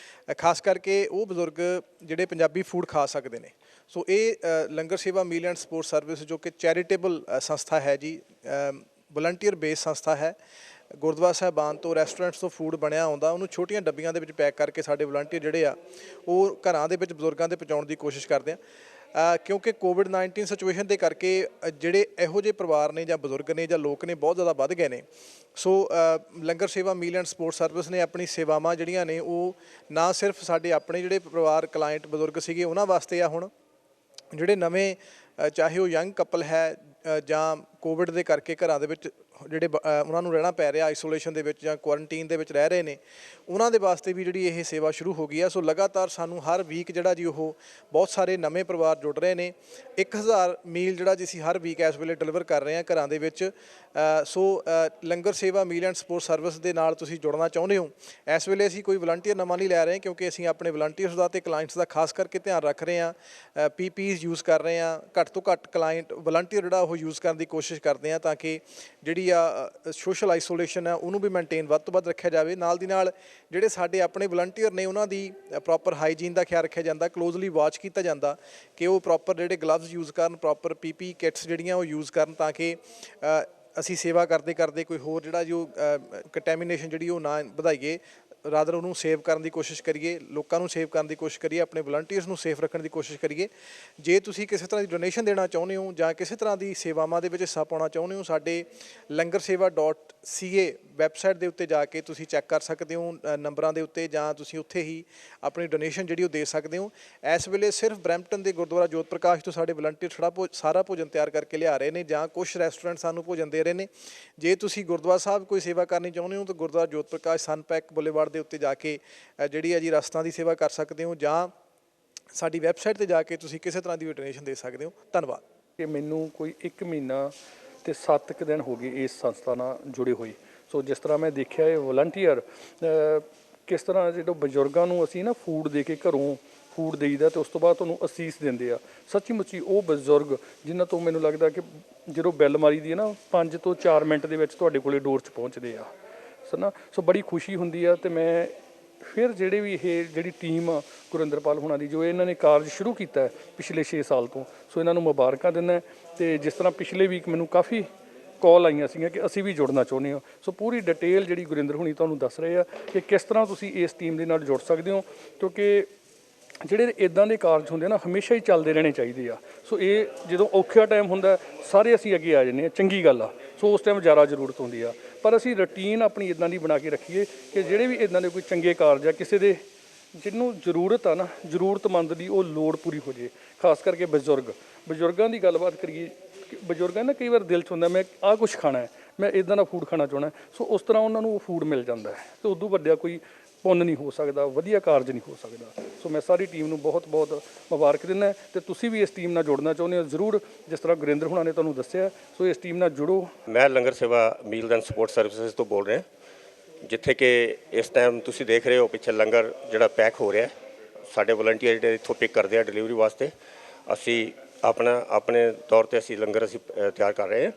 ਖਾਸ ਕਰਕੇ ਉਹ ਬਜ਼ੁਰਗ ਜਿਹੜੇ ਪੰਜਾਬੀ ਫੂਡ ਖਾ ਸਕਦੇ ਨੇ। ਸੋ ਇਹ ਲੰਗਰ ਸੇਵਾ ਮੀਲ ਐਂਡ ਸਪੋਰਟ ਸਰਵਿਸ ਜੋ ਕਿ ਚੈਰੀਟੇਬਲ ਸੰਸਥਾ ਹੈ ਜੀ, ਵਲੰਟੀਅਰ ਬੇਸ ਸੰਸਥਾ ਹੈ। ਗੁਰਦੁਆਰਾ ਸਾਹਿਬਾਨ ਤੋਂ ਰੈਸਟੋਰੈਂਟਸ ਤੋਂ ਫੂਡ ਬਣਿਆ ਆਉਂਦਾ, ਉਹਨੂੰ ਛੋਟੀਆਂ ਡੱਬੀਆਂ ਦੇ ਵਿੱਚ ਪੈਕ ਕਰਕੇ ਸਾਡੇ ਵਲੰਟੀਅਰ ਜਿਹੜੇ ਆ ਉਹ ਘਰਾਂ ਦੇ ਵਿੱਚ ਬਜ਼ੁਰਗਾਂ ਦੇ ਪਹੁੰਚਾਉਣ ਦੀ ਕੋਸ਼ਿਸ਼ ਕਰਦੇ ਆ। ਕਿਉਂਕਿ ਕੋਵਿਡ-19 ਸਿਚੁਏਸ਼ਨ ਦੇ ਕਰਕੇ ਜਿਹੜੇ ਇਹੋ ਜਿਹੇ ਪਰਿਵਾਰ ਨੇ ਜਾਂ ਬਜ਼ੁਰਗ ਨੇ ਜਾਂ ਲੋਕ ਨੇ ਬਹੁਤ ਜ਼ਿਆਦਾ ਵੱਧ ਗਏ ਨੇ। ਸੋ ਲੰਗਰ ਸੇਵਾ ਮੀਲ ਐਂਡ ਸਪੋਰਟ ਸਰਵਿਸ ਨੇ ਆਪਣੀ ਸੇਵਾਵਾਂ ਜਿਹੜੀਆਂ ਨੇ ਉਹ ਨਾ ਸਿਰਫ ਸਾਡੇ ਆਪਣੇ ਜਿਹੜੇ ਪਰਿਵਾਰ ਕਲਾਇੰਟ ਬਜ਼ੁਰਗ ਸੀਗੇ ਉਹਨਾਂ ਵਾਸਤੇ ਆ, ਹੁਣ ਜਿਹੜੇ ਨਵੇਂ ਚਾਹੇ ਉਹ ਯੰਗ ਕਪਲ ਹੈ ਜਾਂ ਕੋਵਿਡ ਦੇ ਕਰਕੇ ਘਰਾਂ ਦੇ ਵਿੱਚ ਜਿਹੜੇ ਉਹਨਾਂ ਨੂੰ ਰਹਿਣਾ ਪੈ ਰਿਹਾ ਆਈਸੋਲੇਸ਼ਨ ਦੇ ਵਿੱਚ ਜਾਂ ਕੁਆਰੰਟੀਨ ਦੇ ਵਿੱਚ ਰਹਿ ਰਹੇ ਨੇ, ਉਹਨਾਂ ਦੇ ਵਾਸਤੇ ਵੀ ਜਿਹੜੀ ਇਹ ਸੇਵਾ ਸ਼ੁਰੂ ਹੋ ਗਈ ਆ। ਸੋ ਲਗਾਤਾਰ ਸਾਨੂੰ ਹਰ ਵੀਕ ਜਿਹੜਾ ਜੀ ਉਹ ਬਹੁਤ ਸਾਰੇ ਨਵੇਂ ਪਰਿਵਾਰ ਜੁੜ ਰਹੇ ਨੇ। 1000 ਮੀਲ ਜਿਹੜਾ ਜੀ ਅਸੀਂ ਹਰ ਵੀਕ ਇਸ ਵੇਲੇ ਡਿਲੀਵਰ ਕਰ ਰਹੇ ਹਾਂ ਘਰਾਂ ਦੇ ਵਿੱਚ। ਸੋ ਲੰਗਰ ਸੇਵਾ ਮੀਲ ਐਂਡ ਸਪੋਰਟ ਸਰਵਿਸ ਦੇ ਨਾਲ ਤੁਸੀਂ ਜੁੜਨਾ ਚਾਹੁੰਦੇ ਹੋ, ਇਸ ਵੇਲੇ ਅਸੀਂ ਕੋਈ ਵਲੰਟੀਅਰ ਨਵਾਂ ਨਹੀਂ ਲੈ ਰਹੇ, ਕਿਉਂਕਿ ਅਸੀਂ ਆਪਣੇ ਵਲੰਟੀਅਰਸ ਦਾ ਅਤੇ ਕਲਾਇੰਟਸ ਦਾ ਖਾਸ ਕਰਕੇ ਧਿਆਨ ਰੱਖ ਰਹੇ ਹਾਂ। PPEs ਯੂਜ਼ ਕਰ ਰਹੇ ਹਾਂ, ਘੱਟ ਤੋਂ ਘੱਟ ਕਲਾਇੰਟ ਵਲੰਟੀਅਰ ਜਿਹੜਾ ਉਹ ਯੂਜ਼ ਕਰਨ ਦੀ ਕੋਸ਼ਿਸ਼ ਕਰਦੇ ਹਾਂ ਤਾਂ ਕਿ ਜਿਹੜੀ ਆ ਸੋਸ਼ਲ ਆਈਸੋਲੇਸ਼ਨ ਹੈ ਉਹਨੂੰ ਵੀ ਮੇਨਟੇਨ ਵੱਧ ਤੋਂ ਵੱਧ ਰੱਖਿਆ ਜਾਵੇ। ਨਾਲ ਦੀ ਨਾਲ ਜਿਹੜੇ ਸਾਡੇ ਆਪਣੇ ਵਲੰਟੀਅਰ ਨੇ ਉਹਨਾਂ ਦੀ ਪ੍ਰੋਪਰ ਹਾਈਜੀਨ ਦਾ ਖਿਆਲ ਰੱਖਿਆ ਜਾਂਦਾ, ਕਲੋਜ਼ਲੀ ਵਾਚ ਕੀਤਾ ਜਾਂਦਾ ਕਿ ਉਹ ਪ੍ਰੋਪਰ ਜਿਹੜੇ ਗਲਵਜ਼ ਯੂਜ਼ ਕਰਨ, ਪ੍ਰੋਪਰ PPE ਕਿਟਸ ਜਿਹੜੀਆਂ ਉਹ ਯੂਜ਼ ਕਰਨ ਤਾਂ ਕਿ ਅਸੀਂ ਸੇਵਾ ਕਰਦੇ ਕਰਦੇ ਕੋਈ ਹੋਰ ਜਿਹੜਾ ਜੋ ਕੰਟੈਮੀਨੇਸ਼ਨ ਜਿਹੜੀ ਉਹ ਨਾ ਵਧਾਈਏ, ਰਾਦਰ ਉਹਨੂੰ ਸੇਵ ਕਰਨ ਦੀ ਕੋਸ਼ਿਸ਼ ਕਰੀਏ, ਲੋਕਾਂ ਨੂੰ ਸੇਵ ਕਰਨ ਦੀ ਕੋਸ਼ਿਸ਼ ਕਰੀਏ, ਆਪਣੇ ਵਲੰਟੀਅਰਸ ਨੂੰ ਸੇਫ ਰੱਖਣ ਦੀ ਕੋਸ਼ਿਸ਼ ਕਰੀਏ। ਜੇ ਤੁਸੀਂ ਕਿਸੇ ਤਰ੍ਹਾਂ ਦੀ ਡੋਨੇਸ਼ਨ ਦੇਣਾ ਚਾਹੁੰਦੇ ਹੋ ਜਾਂ ਕਿਸੇ ਤਰ੍ਹਾਂ ਦੀ ਸੇਵਾਵਾਂ ਦੇ ਵਿੱਚ ਹਿੱਸਾ ਪਾਉਣਾ ਚਾਹੁੰਦੇ ਹੋ, ਸਾਡੇ langarseva.ca ਵੈਬਸਾਈਟ ਦੇ ਉੱਤੇ ਜਾ ਕੇ ਤੁਸੀਂ ਚੈੱਕ ਕਰ ਸਕਦੇ ਹੋ ਨੰਬਰਾਂ ਦੇ ਉੱਤੇ, ਜਾਂ ਤੁਸੀਂ ਉੱਥੇ ਹੀ ਆਪਣੀ ਡੋਨੇਸ਼ਨ ਜਿਹੜੀ ਉਹ ਦੇ ਸਕਦੇ ਹੋ। ਇਸ ਵੇਲੇ ਸਿਰਫ ਬਰੈਂਪਟਨ ਦੇ ਗੁਰਦੁਆਰਾ ਜੋਤ ਪ੍ਰਕਾਸ਼ ਤੋਂ ਸਾਡੇ ਵਲੰਟੀਅਰ ਸਾਰਾ ਭੋਜਨ ਤਿਆਰ ਕਰਕੇ ਲਿਆ ਰਹੇ ਨੇ, ਜਾਂ ਕੁਛ ਰੈਸਟੋਰੈਂਟ ਸਾਨੂੰ ਭੋਜਨ ਦੇ ਰਹੇ ਨੇ। ਜੇ ਤੁਸੀਂ ਗੁਰਦੁਆਰਾ ਸਾਹਿਬ ਕੋਈ ਸੇਵਾ ਕਰਨੀ ਚਾਹੁੰਦੇ ਹੋ ਤਾਂ ਗੁਰਦੁਆਰਾ ਜੋਤ ਪ੍ਰਕਾਸ਼ ਸਨਪੈਕ ਬੁਲੇਵਾਰਡ ਦੇ ਉੱਤੇ ਜਾ ਕੇ ਜਿਹੜੀ ਹੈ ਜੀ ਰਸਤਾਂ ਦੀ ਸੇਵਾ ਕਰ ਸਕਦੇ ਹੋ, ਜਾਂ ਸਾਡੀ ਵੈਬਸਾਈਟ 'ਤੇ ਜਾ ਕੇ ਤੁਸੀਂ ਕਿਸੇ ਤਰ੍ਹਾਂ ਦੀ ਵੀ ਡੋਨੇਸ਼ਨ ਦੇ ਸਕਦੇ ਹੋ। ਧੰਨਵਾਦ। ਕਿ ਮੈਨੂੰ ਕੋਈ 1 ਮਹੀਨਾ ਤੇ 7 ਕੁ ਦਿਨ ਹੋ ਗਏ ਇਸ ਸੰਸਥਾ ਨਾਲ ਜੁੜੇ ਹੋਏ। ਸੋ ਜਿਸ ਤਰ੍ਹਾਂ ਮੈਂ ਦੇਖਿਆ ਇਹ ਵਲੰਟੀਅਰ ਕਿਸ ਤਰ੍ਹਾਂ ਜਿਹੜੇ ਬਜ਼ੁਰਗਾਂ ਨੂੰ ਅਸੀਂ ਨਾ ਫੂਡ ਦੇ ਕੇ ਘਰੋਂ ਫੂਡ ਦੇਈਦਾ ਤੇ ਉਸ ਤੋਂ ਬਾਅਦ ਤੁਹਾਨੂੰ ਅਸੀਸ ਦਿੰਦੇ ਆ। ਸੱਚੀ ਮੁੱਚੀ ਉਹ ਬਜ਼ੁਰਗ ਜਿਨ੍ਹਾਂ ਤੋਂ ਮੈਨੂੰ ਲੱਗਦਾ ਕਿ ਜਦੋਂ ਬੈਲ ਮਾਰੀ ਦੀ ਹੈ ਨਾ 5 ਤੋਂ 4 ਮਿੰਟ ਦੇ ਵਿੱਚ ਤੁਹਾਡੇ ਕੋਲੇ ਡੋਰ 'ਚ ਪਹੁੰਚਦੇ ਆ ਨਾ। ਸੋ ਬੜੀ ਖੁਸ਼ੀ ਹੁੰਦੀ ਆ। ਤੇ ਮੈਂ ਫਿਰ ਜਿਹੜੇ ਵੀ ਇਹ ਜਿਹੜੀ ਟੀਮ ਆ ਗੁਰਿੰਦਰਪਾਲ ਹੋਣਾ ਦੀ ਜੋ ਇਹਨਾਂ ਨੇ ਕਾਰਜ ਸ਼ੁਰੂ ਕੀਤਾ ਪਿਛਲੇ 6 ਸਾਲ ਤੋਂ, ਸੋ ਇਹਨਾਂ ਨੂੰ ਮੁਬਾਰਕਾਂ ਦਿੰਦਾ। ਤੇ ਜਿਸ ਤਰ੍ਹਾਂ ਪਿਛਲੇ ਵੀਕ ਮੈਨੂੰ ਕਾਫੀ ਕਾਲ ਆਈਆਂ ਸੀਗੀਆਂ ਕਿ ਅਸੀਂ ਵੀ ਜੁੜਨਾ ਚਾਹੁੰਦੇ ਹਾਂ। ਸੋ ਪੂਰੀ ਡਿਟੇਲ ਜਿਹੜੀ ਗੁਰਿੰਦਰ ਹੁਣੀ ਤੁਹਾਨੂੰ ਦੱਸ ਰਹੇ ਆ ਕਿ ਕਿਸ ਤਰ੍ਹਾਂ ਤੁਸੀਂ ਇਸ ਟੀਮ ਦੇ ਨਾਲ ਜੁੜ ਸਕਦੇ ਹੋ, ਕਿਉਂਕਿ ਜਿਹੜੇ ਇੱਦਾਂ ਦੇ ਕਾਰਜ ਹੁੰਦੇ ਨਾ ਹਮੇਸ਼ਾ ਹੀ ਚੱਲਦੇ ਰਹਿਣੇ ਚਾਹੀਦੇ ਆ। ਸੋ ਇਹ ਜਦੋਂ ਔਖਾ ਟਾਈਮ ਹੁੰਦਾ ਸਾਰੇ ਅਸੀਂ ਅੱਗੇ ਆ ਜਾਂਦੇ ਹਾਂ, ਚੰਗੀ ਗੱਲ ਆ। ਸੋ ਉਸ ਟਾਈਮ ਜ਼ਿਆਦਾ ਜ਼ਰੂਰਤ ਹੁੰਦੀ ਆ, ਪਰ ਅਸੀਂ ਰੂਟੀਨ ਆਪਣੀ ਇੱਦਾਂ ਦੀ ਬਣਾ ਕੇ ਰੱਖੀਏ ਕਿ ਜਿਹੜੇ ਵੀ ਇੱਦਾਂ ਦੇ ਕੋਈ ਚੰਗੇ ਕਾਰਜ ਆ ਕਿਸੇ ਦੇ ਜਿਹਨੂੰ ਜ਼ਰੂਰਤ ਆ ਨਾ, ਜ਼ਰੂਰਤਮੰਦ ਦੀ ਉਹ ਲੋੜ ਪੂਰੀ ਹੋ ਜੇ। ਖਾਸ ਕਰਕੇ ਬਜ਼ੁਰਗਾਂ ਦੀ ਗੱਲਬਾਤ ਕਰੀਏ, ਬਜ਼ੁਰਗਾਂ ਨਾ ਕਈ ਵਾਰ ਦਿਲ 'ਚ ਹੁੰਦਾ ਮੈਂ ਆਹ ਕੁਛ ਖਾਣਾ ਹੈ, ਮੈਂ ਇੱਦਾਂ ਦਾ ਫੂਡ ਖਾਣਾ ਚਾਹੁੰਦਾ। ਸੋ ਉਸ ਤਰ੍ਹਾਂ ਉਹਨਾਂ ਨੂੰ ਉਹ ਫੂਡ ਮਿਲ ਜਾਂਦਾ ਹੈ ਅਤੇ ਉਦੋਂ ਵੱਡਾ ਕੋਈ ਪੁੰਨ ਨਹੀਂ ਹੋ ਸਕਦਾ, ਵਧੀਆ ਕਾਰਜ ਨਹੀਂ ਹੋ ਸਕਦਾ। ਸੋ ਮੈਂ ਸਾਰੀ ਟੀਮ ਨੂੰ ਬਹੁਤ ਬਹੁਤ ਮੁਬਾਰਕ ਦਿੰਦਾ। ਅਤੇ ਤੁਸੀਂ ਵੀ ਇਸ ਟੀਮ ਨਾਲ ਜੁੜਨਾ ਚਾਹੁੰਦੇ ਹੋ ਜ਼ਰੂਰ, ਜਿਸ ਤਰ੍ਹਾਂ ਗੁਰਿੰਦਰ ਹੁਣਾਂ ਨੇ ਤੁਹਾਨੂੰ ਦੱਸਿਆ। ਸੋ ਇਸ ਟੀਮ ਨਾਲ ਜੁੜੋ। ਮੈਂ ਲੰਗਰ ਸੇਵਾ ਮੀਲ ਐਂਡ ਸਪੋਰਟ ਸਰਵਿਸਿਜ਼ ਤੋਂ ਬੋਲ ਰਿਹਾ, ਜਿੱਥੇ ਕਿ ਇਸ ਟਾਈਮ ਤੁਸੀਂ ਦੇਖ ਰਹੇ ਹੋ ਪਿੱਛੇ ਲੰਗਰ ਜਿਹੜਾ ਪੈਕ ਹੋ ਰਿਹਾ। ਸਾਡੇ ਵਲੰਟੀਅਰ ਜਿਹੜੇ ਇੱਥੋਂ ਪਿਕ ਕਰਦੇ ਆ ਡਿਲੀਵਰੀ ਵਾਸਤੇ। ਅਸੀਂ ਆਪਣੇ ਤੌਰ 'ਤੇ ਅਸੀਂ ਲੰਗਰ ਤਿਆਰ ਕਰ ਰਹੇ ਹਾਂ।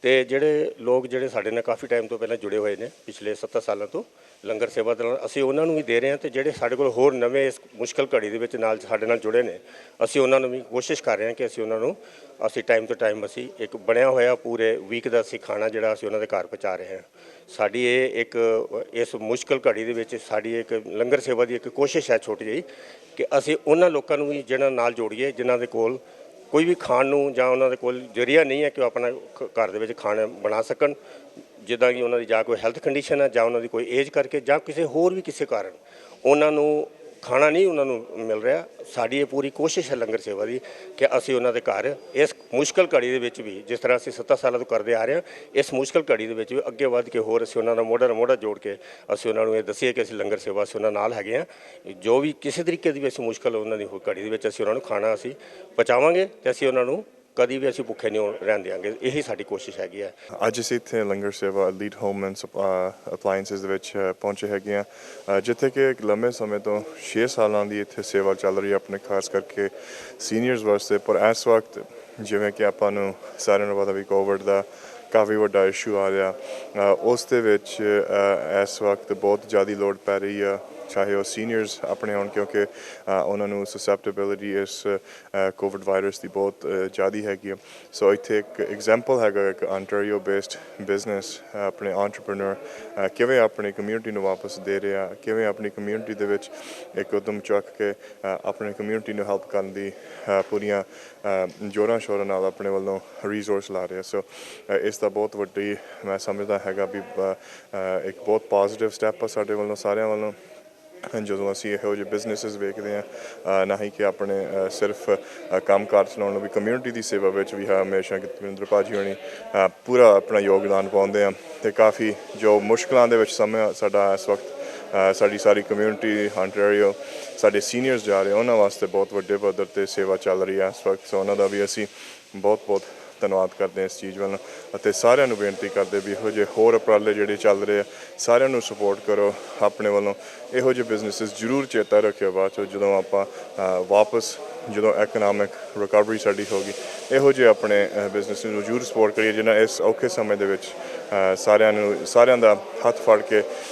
ਅਤੇ ਜਿਹੜੇ ਲੋਕ ਜਿਹੜੇ ਸਾਡੇ ਨਾਲ ਕਾਫੀ ਟਾਈਮ ਤੋਂ ਪਹਿਲਾਂ ਜੁੜੇ ਹੋਏ ਨੇ ਪਿਛਲੇ 7 ਸਾਲਾਂ ਤੋਂ ਲੰਗਰ ਸੇਵਾ ਦੇ ਨਾਲ, ਅਸੀਂ ਉਹਨਾਂ ਨੂੰ ਵੀ ਦੇ ਰਹੇ ਹਾਂ। ਅਤੇ ਜਿਹੜੇ ਸਾਡੇ ਕੋਲ ਹੋਰ ਨਵੇਂ ਇਸ ਮੁਸ਼ਕਿਲ ਘੜੀ ਦੇ ਵਿੱਚ ਸਾਡੇ ਨਾਲ ਜੁੜੇ ਨੇ, ਅਸੀਂ ਉਹਨਾਂ ਨੂੰ ਵੀ ਕੋਸ਼ਿਸ਼ ਕਰ ਰਹੇ ਹਾਂ ਕਿ ਅਸੀਂ ਉਹਨਾਂ ਨੂੰ ਟਾਈਮ ਤੋਂ ਟਾਈਮ ਅਸੀਂ ਇੱਕ ਬਣਿਆ ਹੋਇਆ ਪੂਰੇ ਵੀਕ ਦਾ ਅਸੀਂ ਖਾਣਾ ਜਿਹੜਾ ਅਸੀਂ ਉਹਨਾਂ ਦੇ ਘਰ ਪਹੁੰਚਾ ਰਹੇ ਹਾਂ। ਸਾਡੀ ਇਹ ਇੱਕ ਇਸ ਮੁਸ਼ਕਿਲ ਘੜੀ ਦੇ ਵਿੱਚ ਸਾਡੀ ਇੱਕ ਲੰਗਰ ਸੇਵਾ ਦੀ ਇੱਕ ਕੋਸ਼ਿਸ਼ ਹੈ ਛੋਟੀ ਜਿਹੀ, ਕਿ ਅਸੀਂ ਉਹਨਾਂ ਲੋਕਾਂ ਨੂੰ ਵੀ ਜਿਹਨਾਂ ਨਾਲ ਜੋੜੀਏ ਜਿਨ੍ਹਾਂ ਦੇ ਕੋਲ ਕੋਈ ਵੀ ਖਾਣ ਨੂੰ ਜਾਂ ਉਹਨਾਂ ਦੇ ਕੋਲ ਜ਼ਰੀਆ ਨਹੀਂ ਹੈ ਕਿ ਉਹ ਆਪਣਾ ਘਰ ਦੇ ਵਿੱਚ ਖਾਣਾ ਬਣਾ ਸਕਣ, ਜਿੱਦਾਂ ਕਿ ਉਹਨਾਂ ਦੀ ਜਾਂ ਕੋਈ ਹੈਲਥ ਕੰਡੀਸ਼ਨ ਹੈ ਜਾਂ ਉਹਨਾਂ ਦੀ ਕੋਈ ਏਜ ਕਰਕੇ ਜਾਂ ਕਿਸੇ ਹੋਰ ਵੀ ਕਿਸੇ ਕਾਰਨ ਉਹਨਾਂ ਨੂੰ ਖਾਣਾ ਨਹੀਂ ਉਹਨਾਂ ਨੂੰ ਮਿਲ ਰਿਹਾ। ਸਾਡੀ ਇਹ ਪੂਰੀ ਕੋਸ਼ਿਸ਼ ਹੈ ਲੰਗਰ ਸੇਵਾ ਦੀ ਕਿ ਅਸੀਂ ਉਹਨਾਂ ਦੇ ਘਰ ਇਸ ਮੁਸ਼ਕਿਲ ਘੜੀ ਦੇ ਵਿੱਚ ਵੀ, ਜਿਸ ਤਰ੍ਹਾਂ ਅਸੀਂ 7 ਸਾਲਾਂ ਤੋਂ ਕਰਦੇ ਆ ਰਹੇ ਹਾਂ, ਇਸ ਮੁਸ਼ਕਿਲ ਘੜੀ ਦੇ ਵਿੱਚ ਵੀ ਅੱਗੇ ਵੱਧ ਕੇ ਹੋਰ ਅਸੀਂ ਉਹਨਾਂ ਦਾ ਮੋਢਾ ਨਾਲ ਮੋਢਾ ਜੋੜ ਕੇ ਅਸੀਂ ਉਹਨਾਂ ਨੂੰ ਇਹ ਦੱਸੀਏ ਕਿ ਅਸੀਂ ਲੰਗਰ ਸੇਵਾ ਅਸੀਂ ਉਹਨਾਂ ਨਾਲ ਹੈਗੇ ਹਾਂ। ਜੋ ਵੀ ਕਿਸੇ ਤਰੀਕੇ ਦੀ ਵੀ ਅਸੀਂ ਮੁਸ਼ਕਿਲ ਉਹਨਾਂ ਦੀ ਘੜੀ ਦੇ ਵਿੱਚ ਅਸੀਂ ਉਹਨਾਂ ਨੂੰ ਖਾਣਾ ਅਸੀਂ ਪਹੁੰਚਾਵਾਂਗੇ ਅਤੇ ਅਸੀਂ ਉਹਨਾਂ ਨੂੰ ਕਦੀ ਵੀ ਅਸੀਂ ਭੁੱਖੇ ਨਹੀਂ ਰਹਿਣ ਦਿਆਂਗੇ। ਇਹੀ ਸਾਡੀ ਕੋਸ਼ਿਸ਼ ਹੈਗੀ ਹੈ। ਅੱਜ ਅਸੀਂ ਇੱਥੇ ਲੰਗਰ ਸੇਵਾ ਲੀਡ ਹੋਮ ਐਂਡ ਅਪਲਾਇੰਸਿਸ ਦੇ ਵਿੱਚ ਪਹੁੰਚੇ ਹੈਗੇ ਹਾਂ, ਜਿੱਥੇ ਕਿ ਇੱਕ ਲੰਬੇ ਸਮੇਂ ਤੋਂ 6 ਸਾਲਾਂ ਦੀ ਇੱਥੇ ਸੇਵਾ ਚੱਲ ਰਹੀ ਹੈ ਆਪਣੇ ਖਾਸ ਕਰਕੇ ਸੀਨੀਅਰਸ ਵਾਸਤੇ। ਪਰ ਇਸ ਵਕਤ ਜਿਵੇਂ ਕਿ ਆਪਾਂ ਨੂੰ ਸਾਰਿਆਂ ਨੂੰ ਪਤਾ ਵੀ ਕੋਵਿਡ ਦਾ ਕਾਫੀ ਵੱਡਾ ਇਸ਼ੂ ਆ ਰਿਹਾ, ਉਸ ਦੇ ਵਿੱਚ ਇਸ ਵਕਤ ਬਹੁਤ ਜ਼ਿਆਦਾ ਲੋੜ ਪੈ ਰਹੀ ਆ, ਚਾਹੇ ਉਹ ਸੀਨੀਅਰਸ ਆਪਣੇ ਹੋਣ, ਕਿਉਂਕਿ ਉਹਨਾਂ ਨੂੰ ਸਸੈਪਟੇਬਿਲਿਟੀ ਇਸ ਕੋਵਿਡ ਵਾਇਰਸ ਦੀ ਬਹੁਤ ਜ਼ਿਆਦਾ ਹੈਗੀ ਆ। ਸੋ ਇੱਥੇ ਇੱਕ ਐਗਜ਼ਾਮਪਲ ਹੈਗਾ ਇੱਕ ਅੰਟਾਰੀਓ ਬੇਸਡ ਬਿਜ਼ਨਸ, ਆਪਣੇ ਐਂਟਰਪ੍ਰੈਨਰ ਕਿਵੇਂ ਆਪਣੀ ਕਮਿਊਨਿਟੀ ਨੂੰ ਵਾਪਸ ਦੇ ਰਿਹਾ, ਕਿਵੇਂ ਆਪਣੀ ਕਮਿਊਨਿਟੀ ਦੇ ਵਿੱਚ ਇੱਕ ਉਦਮ ਚੁੱਕ ਕੇ ਆਪਣੀ ਕਮਿਊਨਿਟੀ ਨੂੰ ਹੈਲਪ ਕਰਨ ਦੀ ਪੂਰੀਆਂ ਜੋਰਾਂ ਸ਼ੋਰਾਂ ਨਾਲ ਆਪਣੇ ਵੱਲੋਂ ਰਿਸੋਰਸ ਲਾ ਰਿਹਾ। ਸੋ ਇਸ ਦਾ ਬਹੁਤ ਵੱਡੀ ਮੈਂ ਸਮਝਦਾ ਹੈਗਾ ਵੀ ਇੱਕ ਬਹੁਤ ਪੋਜ਼ੀਟਿਵ ਸਟੈਪ ਆ ਸਾਡੇ ਵੱਲੋਂ ਸਾਰਿਆਂ ਵੱਲੋਂ, ਜਦੋਂ ਅਸੀਂ ਇਹੋ ਜਿਹੇ ਬਿਜ਼ਨਸਿਸ ਵੇਖਦੇ ਹਾਂ, ਨਾ ਹੀ ਕਿ ਆਪਣੇ ਸਿਰਫ ਕੰਮਕਾਰ ਚਲਾਉਣ ਨੂੰ ਵੀ ਕਮਿਊਨਿਟੀ ਦੀ ਸੇਵਾ ਵਿੱਚ ਵੀ ਹਮੇਸ਼ਾ ਗੁਰਿੰਦਰ ਭਾਜੀ ਹੋਣੀ ਪੂਰਾ ਆਪਣਾ ਯੋਗਦਾਨ ਪਾਉਂਦੇ ਆ। ਅਤੇ ਕਾਫੀ ਜੋ ਮੁਸ਼ਕਲਾਂ ਦੇ ਵਿੱਚ ਸਮਾਂ ਸਾਡਾ ਇਸ ਵਕਤ ਸਾਡੀ ਸਾਰੀ ਕਮਿਊਨਿਟੀ ਅੰਟਾਰੀਓ ਸਾਡੇ ਸੀਨੀਅਰਸ ਜਾ ਰਹੇ ਉਹਨਾਂ ਵਾਸਤੇ ਬਹੁਤ ਵੱਡੇ ਪੱਧਰ 'ਤੇ ਸੇਵਾ ਚੱਲ ਰਹੀ ਹੈ ਇਸ ਵਕਤ। ਸੋ ਉਹਨਾਂ ਦਾ ਵੀ ਅਸੀਂ ਬਹੁਤ ਬਹੁਤ ਧੰਨਵਾਦ ਕਰਦੇ ਹਾਂ ਇਸ ਚੀਜ਼ ਵੱਲ, ਅਤੇ ਸਾਰਿਆਂ ਨੂੰ ਬੇਨਤੀ ਕਰਦੇ ਵੀ ਇਹੋ ਜਿਹੇ ਹੋਰ ਉਪਰਾਲੇ ਜਿਹੜੇ ਚੱਲ ਰਹੇ ਆ ਸਾਰਿਆਂ ਨੂੰ ਸਪੋਰਟ ਕਰੋ ਆਪਣੇ ਵੱਲੋਂ। ਇਹੋ ਜਿਹੇ ਬਿਜ਼ਨਸਿਸ ਜ਼ਰੂਰ ਚੇਤਾ ਰੱਖਿਓ ਬਾਅਦ 'ਚੋਂ ਜਦੋਂ ਆਪਾਂ ਵਾਪਸ ਜਦੋਂ ਐਕਨੋਮਿਕ ਰਿਕਵਰੀ ਸਾਡੀ ਹੋ ਗਈ, ਇਹੋ ਜਿਹੇ ਆਪਣੇ ਬਿਜ਼ਨਸ ਨੂੰ ਜ਼ਰੂਰ ਸਪੋਰਟ ਕਰੀਏ ਜਿਹਨਾਂ ਇਸ ਔਖੇ ਸਮੇਂ ਦੇ ਵਿੱਚ ਸਾਰਿਆਂ ਦਾ ਹੱਥ ਫੜ ਕੇ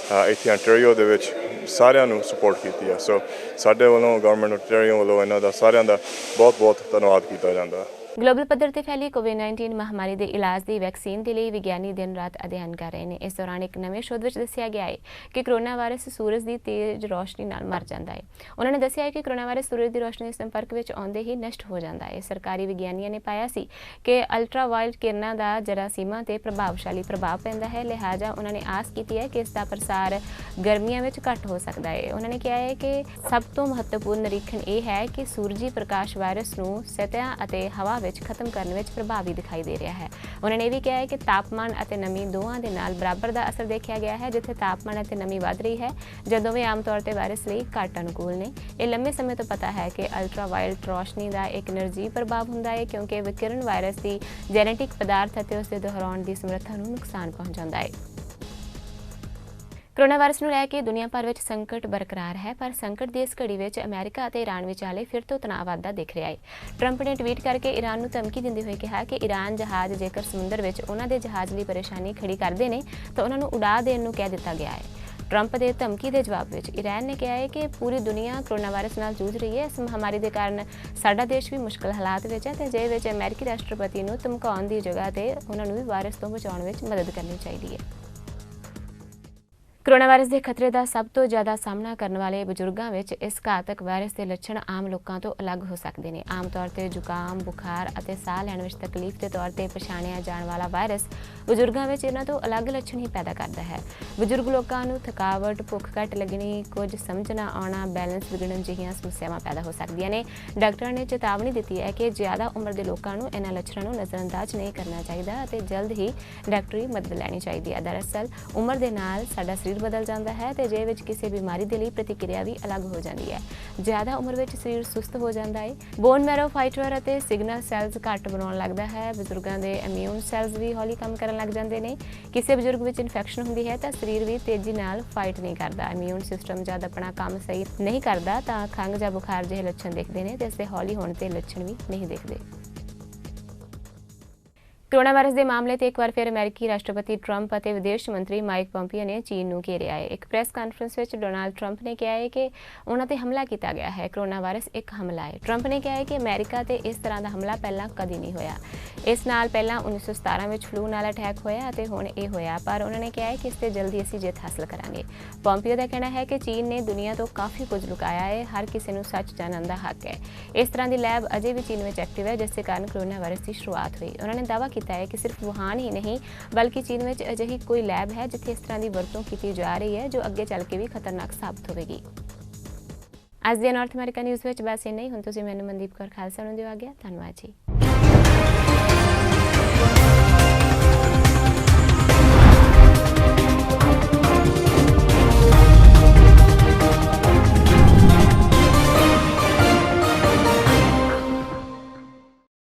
ਇੱਥੇ ਅੰਟਾਰੀਓ ਦੇ ਵਿੱਚ ਸਾਰਿਆਂ ਨੂੰ ਸਪੋਰਟ ਕੀਤੀ ਆ। ਸੋ ਸਾਡੇ ਵੱਲੋਂ ਗਵਰਨਮੈਂਟ ਅੰਟਾਰੀਓ ਵੱਲੋਂ ਇਹਨਾਂ ਦਾ ਸਾਰਿਆਂ ਦਾ ਬਹੁਤ ਬਹੁਤ ਧੰਨਵਾਦ ਕੀਤਾ ਜਾਂਦਾ। ਗਲੋਬਲ ਪੱਧਰ ਤੇ ਫੈਲੀ ਕੋਵਿਡ-19 ਮਹਾਮਾਰੀ ਦੇ ਇਲਾਜ ਦੀ ਵੈਕਸੀਨ ਦੇ ਲਈ ਵਿਗਿਆਨੀ ਦਿਨ ਰਾਤ ਅਧਿਐਨ ਕਰ ਰਹੇ ਨੇ। ਇਸ ਦੌਰਾਨ ਇੱਕ ਨਵੇਂ ਸ਼ੋਧ ਵਿੱਚ ਦੱਸਿਆ ਗਿਆ ਹੈ ਕਿ ਕਰੋਨਾ ਵਾਇਰਸ ਸੂਰਜ ਦੀ ਤੇਜ਼ ਰੋਸ਼ਨੀ ਨਾਲ ਮਰ ਜਾਂਦਾ ਹੈ। ਉਹਨਾਂ ਨੇ ਦੱਸਿਆ ਹੈ ਕਿ ਕਰੋਨਾ ਵਾਇਰਸ ਸੂਰਜ ਦੀ ਰੋਸ਼ਨੀ ਦੇ ਸੰਪਰਕ ਵਿੱਚ ਆਉਂਦੇ ਹੀ ਨਸ਼ਟ ਹੋ ਜਾਂਦਾ ਹੈ। ਸਰਕਾਰੀ ਵਿਗਿਆਨੀਆਂ ਨੇ ਪਾਇਆ ਸੀ ਕਿ ਅਲਟਰਾਵਾਇਲਟ ਕਿਰਨਾਂ ਦਾ ਜਰਾਸੀਮਾਂ ਤੇ ਪ੍ਰਭਾਵਸ਼ਾਲੀ ਪ੍ਰਭਾਵ ਪੈਂਦਾ ਹੈ, ਲਿਹਾਜ਼ਾ ਉਹਨਾਂ ਨੇ ਆਸ ਕੀਤੀ ਹੈ ਕਿ ਇਸ ਦਾ ਪ੍ਰਸਾਰ ਗਰਮੀਆਂ ਵਿੱਚ ਘੱਟ ਹੋ ਸਕਦਾ ਹੈ। ਉਹਨਾਂ ਨੇ ਕਿਹਾ ਹੈ ਕਿ ਸਭ ਤੋਂ ਮਹੱਤਵਪੂਰਨ ਨਿਰੀਖਣ ਇਹ ਹੈ ਕਿ ਸੂਰਜੀ ਪ੍ਰਕਾਸ਼ ਵਾਇਰਸ ਨੂੰ ਸਤਹ ਅਤੇ ਹਵਾ ਵਿੱਚ ਖਤਮ ਕਰਨ ਵਿੱਚ ਪ੍ਰਭਾਵੀ ਦਿਖਾਈ ਦੇ ਰਿਹਾ ਹੈ। ਉਹਨਾਂ ਨੇ ਇਹ ਵੀ ਕਿਹਾ ਹੈ ਕਿ ਤਾਪਮਾਨ ਅਤੇ ਨਮੀ ਦੋਵਾਂ ਦੇ ਨਾਲ ਬਰਾਬਰ ਦਾ ਅਸਰ ਦੇਖਿਆ ਗਿਆ ਹੈ। ਜਿੱਥੇ ਤਾਪਮਾਨ ਅਤੇ ਨਮੀ ਵੱਧ ਰਹੀ ਹੈ, ਜਦੋਂ ਵੀ ਆਮ ਤੌਰ ਤੇ ਵਾਇਰਸ ਲਈ ਘੱਟ ਅਨੁਕੂਲ ਨੇ। ਇਹ ਲੰਮੇ ਸਮੇਂ ਤੋਂ ਪਤਾ ਹੈ ਕਿ ਅਲਟਰਾਵਾਇਲਟ ਰੋਸ਼ਨੀ ਦਾ ਇੱਕ ਨਿਰਜੀਵ ਪ੍ਰਭਾਵ ਹੁੰਦਾ ਹੈ, ਕਿਉਂਕਿ ਵਿਕਿਰਣ ਵਾਇਰਸ ਦੀ ਜੈਨੇਟਿਕ ਪਦਾਰਥ ਅਤੇ ਉਸ ਦੇ ਦੁਹਰਾਉਣ ਦੀ ਸਮਰੱਥਾ ਨੂੰ ਨੁਕਸਾਨ ਪਹੁੰਚਾਉਂਦਾ ਹੈ। ਕੋਰੋਨਾ ਵਾਇਰਸ ਨੂੰ ਲੈ ਕੇ ਦੁਨੀਆ ਭਰ ਵਿੱਚ ਸੰਕਟ ਬਰਕਰਾਰ ਹੈ, ਪਰ ਸੰਕਟ ਦੀ ਇਸ ਘੜੀ ਵਿੱਚ ਅਮਰੀਕਾ ਅਤੇ ਈਰਾਨ ਵਿਚਾਲੇ ਫਿਰ ਤੋਂ ਤਣਾਅ ਵਧਦਾ ਦਿਖ ਰਿਹਾ ਹੈ। ਟਰੰਪ ਨੇ ਟਵੀਟ ਕਰਕੇ ਈਰਾਨ ਨੂੰ ਧਮਕੀ ਦਿੰਦੇ ਹੋਏ ਕਿਹਾ ਕਿ ਈਰਾਨ ਜਹਾਜ਼ ਜੇਕਰ ਸਮੁੰਦਰ ਵਿੱਚ ਉਹਨਾਂ ਦੇ ਜਹਾਜ਼ ਲਈ ਪਰੇਸ਼ਾਨੀ ਖੜੀ ਕਰਦੇ ਨੇ ਤਾਂ ਉਹਨਾਂ ਨੂੰ ਉਡਾ ਦੇਣ ਨੂੰ ਕਹਿ ਦਿੱਤਾ ਗਿਆ ਹੈ। ਟਰੰਪ ਦੇ ਧਮਕੀ ਦੇ ਜਵਾਬ ਵਿੱਚ ਈਰਾਨ ਨੇ ਕਿਹਾ ਹੈ ਕਿ ਪੂਰੀ ਦੁਨੀਆ ਕੋਰੋਨਾ ਵਾਇਰਸ ਨਾਲ ਜੂਝ ਰਹੀ ਹੈ। ਇਸ ਮਹਾਮਾਰੀ ਦੇ ਕਾਰਨ ਸਾਡਾ ਦੇਸ਼ ਵੀ ਮੁਸ਼ਕਲ ਹਾਲਾਤ ਵਿੱਚ ਹੈ ਤੇ ਅਜਿਹੇ ਵਿੱਚ ਅਮਰੀਕੀ ਰਾਸ਼ਟਰਪਤੀ ਨੂੰ ਧਮਕਾਉਣ ਦੀ ਜਗ੍ਹਾ ਤੇ ਉਹਨਾਂ ਨੂੰ ਵੀ ਵਾਇਰਸ ਤੋਂ ਬਚਾਉਣ ਵਿੱਚ ਮਦਦ ਕਰਨੀ ਚਾਹੀਦੀ ਹੈ। ਕੋਰੋਨਾ ਵਾਇਰਸ ਦੇ ਖਤਰੇ ਦਾ ਸਭ ਤੋਂ ਜ਼ਿਆਦਾ ਸਾਹਮਣਾ ਕਰਨ ਵਾਲੇ ਬਜ਼ੁਰਗਾਂ ਵਿੱਚ ਇਸ ਘਾਤਕ ਵਾਇਰਸ ਦੇ ਲੱਛਣ ਆਮ ਲੋਕਾਂ ਤੋਂ ਅਲੱਗ ਹੋ ਸਕਦੇ ਨੇ। ਆਮ ਤੌਰ ਤੇ ਜ਼ੁਕਾਮ, ਬੁਖਾਰ ਅਤੇ ਸਾਹ ਲੈਣ ਵਿੱਚ ਤਕਲੀਫ ਦੇ ਤੌਰ ਤੇ ਪਛਾਣਿਆ ਜਾਣ ਵਾਲਾ ਵਾਇਰਸ ਬਜ਼ੁਰਗਾਂ ਵਿੱਚ ਇਹਨਾਂ ਤੋਂ ਅਲੱਗ ਲੱਛਣ ਹੀ ਪੈਦਾ ਕਰਦਾ ਹੈ। ਬਜ਼ੁਰਗ ਲੋਕਾਂ ਨੂੰ ਥਕਾਵਟ, ਭੁੱਖ ਘੱਟ ਲੱਗਣੀ, ਕੁਝ ਸਮਝ ਨਾ ਆਉਣਾ, ਬੈਲੈਂਸ ਵਿਗੜਨ ਜਿਹੀਆਂ ਸਮੱਸਿਆਵਾਂ ਪੈਦਾ ਹੋ ਸਕਦੀਆਂ ਨੇ। ਡਾਕਟਰਾਂ ਨੇ ਚੇਤਾਵਨੀ ਦਿੱਤੀ ਹੈ ਕਿ ਜ਼ਿਆਦਾ ਉਮਰ ਦੇ ਲੋਕਾਂ ਨੂੰ ਇਹਨਾਂ ਲੱਛਣਾਂ ਨੂੰ ਨਜ਼ਰਅੰਦਾਜ਼ ਨਹੀਂ ਕਰਨਾ ਚਾਹੀਦਾ ਅਤੇ ਜਲਦ ਹੀ ਡਾਕਟਰੀ ਮਦਦ ਲੈਣੀ ਚਾਹੀਦੀ ਹੈ। ਦਰਅਸਲ ਉਮਰ ਦੇ ਨਾਲ ਸਾਡਾ ਸਰੀਰ ਬਦਲ ਜਾਂਦਾ ਹੈ ਤੇ ਜੇ ਵਿੱਚ ਕਿਸੇ ਬਿਮਾਰੀ ਦੇ ਲਈ ਪ੍ਰਤੀਕਿਰਿਆ ਵੀ ਅਲੱਗ ਹੋ ਜਾਂਦੀ ਹੈ। ਜ਼ਿਆਦਾ ਉਮਰ ਵਿੱਚ ਸਰੀਰ ਸੁਸਤ ਹੋ ਜਾਂਦਾ ਹੈ, ਬੋਨ ਮੈਰੋ ਫਾਈਟਰ ਅਤੇ ਸਿਗਨਲ ਸੈਲਸ ਘੱਟ ਬਣਾਉਣ ਲੱਗਦਾ ਹੈ। ਬਜ਼ੁਰਗਾਂ ਦੇ ਇਮਿਊਨ ਸੈਲਸ ਵੀ ਹੌਲੀ ਕੰਮ ਕਰਨ ਲੱਗ ਜਾਂਦੇ ਨੇ। ਕਿਸੇ ਬਜ਼ੁਰਗ ਵਿੱਚ ਇਨਫੈਕਸ਼ਨ ਹੁੰਦੀ ਹੈ ਤਾਂ ਸਰੀਰ ਵੀ ਤੇਜ਼ੀ ਨਾਲ ਫਾਈਟ ਨਹੀਂ ਕਰਦਾ। ਇਮਿਊਨ ਸਿਸਟਮ ਜਦ ਆਪਣਾ ਕੰਮ ਸਹੀ ਨਹੀਂ ਕਰਦਾ ਤਾਂ ਖੰਘ ਜਾਂ ਬੁਖਾਰ ਜਿਹੇ ਲੱਛਣ ਦਿਖਦੇ ਨੇ ਤੇ ਇਸ ਦੇ ਹੌਲੀ ਹੋਣ ਤੇ ਲੱਛਣ ਵੀ ਨਹੀਂ ਦਿਖਦੇ। ਕੋਰੋਨਾ ਵਾਇਰਸ ਦੇ ਮਾਮਲੇ ਤੇ ਇੱਕ ਵਾਰ ਫਿਰ ਅਮਰੀਕੀ ਰਾਸ਼ਟਰਪਤੀ ਟਰੰਪ ਅਤੇ ਵਿਦੇਸ਼ ਮੰਤਰੀ ਮਾਈਕ ਪੋਂਪੀਓ ਨੇ ਚੀਨ ਨੂੰ ਘੇਰਿਆ ਹੈ। ਇੱਕ ਪ੍ਰੈਸ ਕਾਨਫਰੰਸ ਵਿੱਚ ਡੋਨਾਲਡ ਟਰੰਪ ਨੇ ਕਿਹਾ ਹੈ ਕਿ ਉਹਨਾਂ ਤੇ ਹਮਲਾ ਕੀਤਾ ਗਿਆ ਹੈ। ਕੋਰੋਨਾ ਵਾਇਰਸ ਇੱਕ ਹਮਲਾ ਹੈ। ਟਰੰਪ ਨੇ ਕਿਹਾ ਹੈ ਕਿ ਅਮਰੀਕਾ ਤੇ ਇਸ ਤਰ੍ਹਾਂ ਦਾ ਹਮਲਾ ਪਹਿਲਾਂ ਕਦੀ ਨਹੀਂ ਹੋਇਆ। ਇਸ ਨਾਲ ਪਹਿਲਾਂ 1917 ਵਿੱਚ ਫਲੂ ਨਾਲ ਅਟੈਕ ਹੋਇਆ ਅਤੇ ਹੁਣ ਇਹ ਹੋਇਆ, ਪਰ ਉਹਨਾਂ ਨੇ ਕਿਹਾ ਹੈ ਕਿ ਇਸ ਤੇ ਜਲਦੀ ਅਸੀਂ ਜਿੱਤ ਹਾਸਲ ਕਰਾਂਗੇ। ਪੋਂਪੀਓ ਦਾ ਕਹਿਣਾ ਹੈ ਕਿ ਚੀਨ ਨੇ ਦੁਨੀਆ ਤੋਂ ਕਾਫੀ ਕੁਝ ਲੁਕਾਇਆ ਹੈ। ਹਰ ਕਿਸੇ ਨੂੰ ਸੱਚ ਜਾਣਨ ਦਾ ਹੱਕ ਹੈ। ਇਸ ਤਰ੍ਹਾਂ ਦੀ ਲੈਬ ਅਜੇ ਵੀ ਚੀਨ ਵਿੱਚ ਐਕਟਿਵ ਹੈ, ਜਿਸ ਦੇ ਕਾਰਨ ਕੋਰੋਨਾ ਵਾਇਰਸ ਦੀ ਸ਼ੁਰੂਆਤ ਹੋਈ। ਉਹਨਾਂ ਨੇ ਦਾਅਵਾ ਕੀਤਾ ਹੈ ਕਿ ਸਿਰਫ ਵੁਹਾਨ ਹੀ ਨਹੀਂ ਬਲਕਿ ਚੀਨ ਵਿੱਚ ਅਜਿਹੀ ਕੋਈ ਲੈਬ ਹੈ ਜਿੱਥੇ ਇਸ ਤਰ੍ਹਾਂ ਦੀ ਵਰਤੋਂ ਕੀਤੀ ਜਾ ਰਹੀ ਹੈ ਜੋ ਅੱਗੇ ਚੱਲ ਕੇ ਵੀ ਖਤਰਨਾਕ ਸਾਬਤ ਹੋਵੇਗੀ। ਅੱਜ ਦੇ ਨਾਰਥ ਅਮਰੀਕਾ ਨਿਊਜ਼ ਵਿੱਚ ਬਸ ਇੰਨਾ ਹੀ। ਹੁਣ ਤੁਸੀਂ ਮੈਨੂੰ ਮਨਦੀਪ ਕੌਰ ਖਾਲਸਾ ਨੂੰ ਦਿਓ ਆ ਗਿਆ। ਧੰਨਵਾਦ ਜੀ।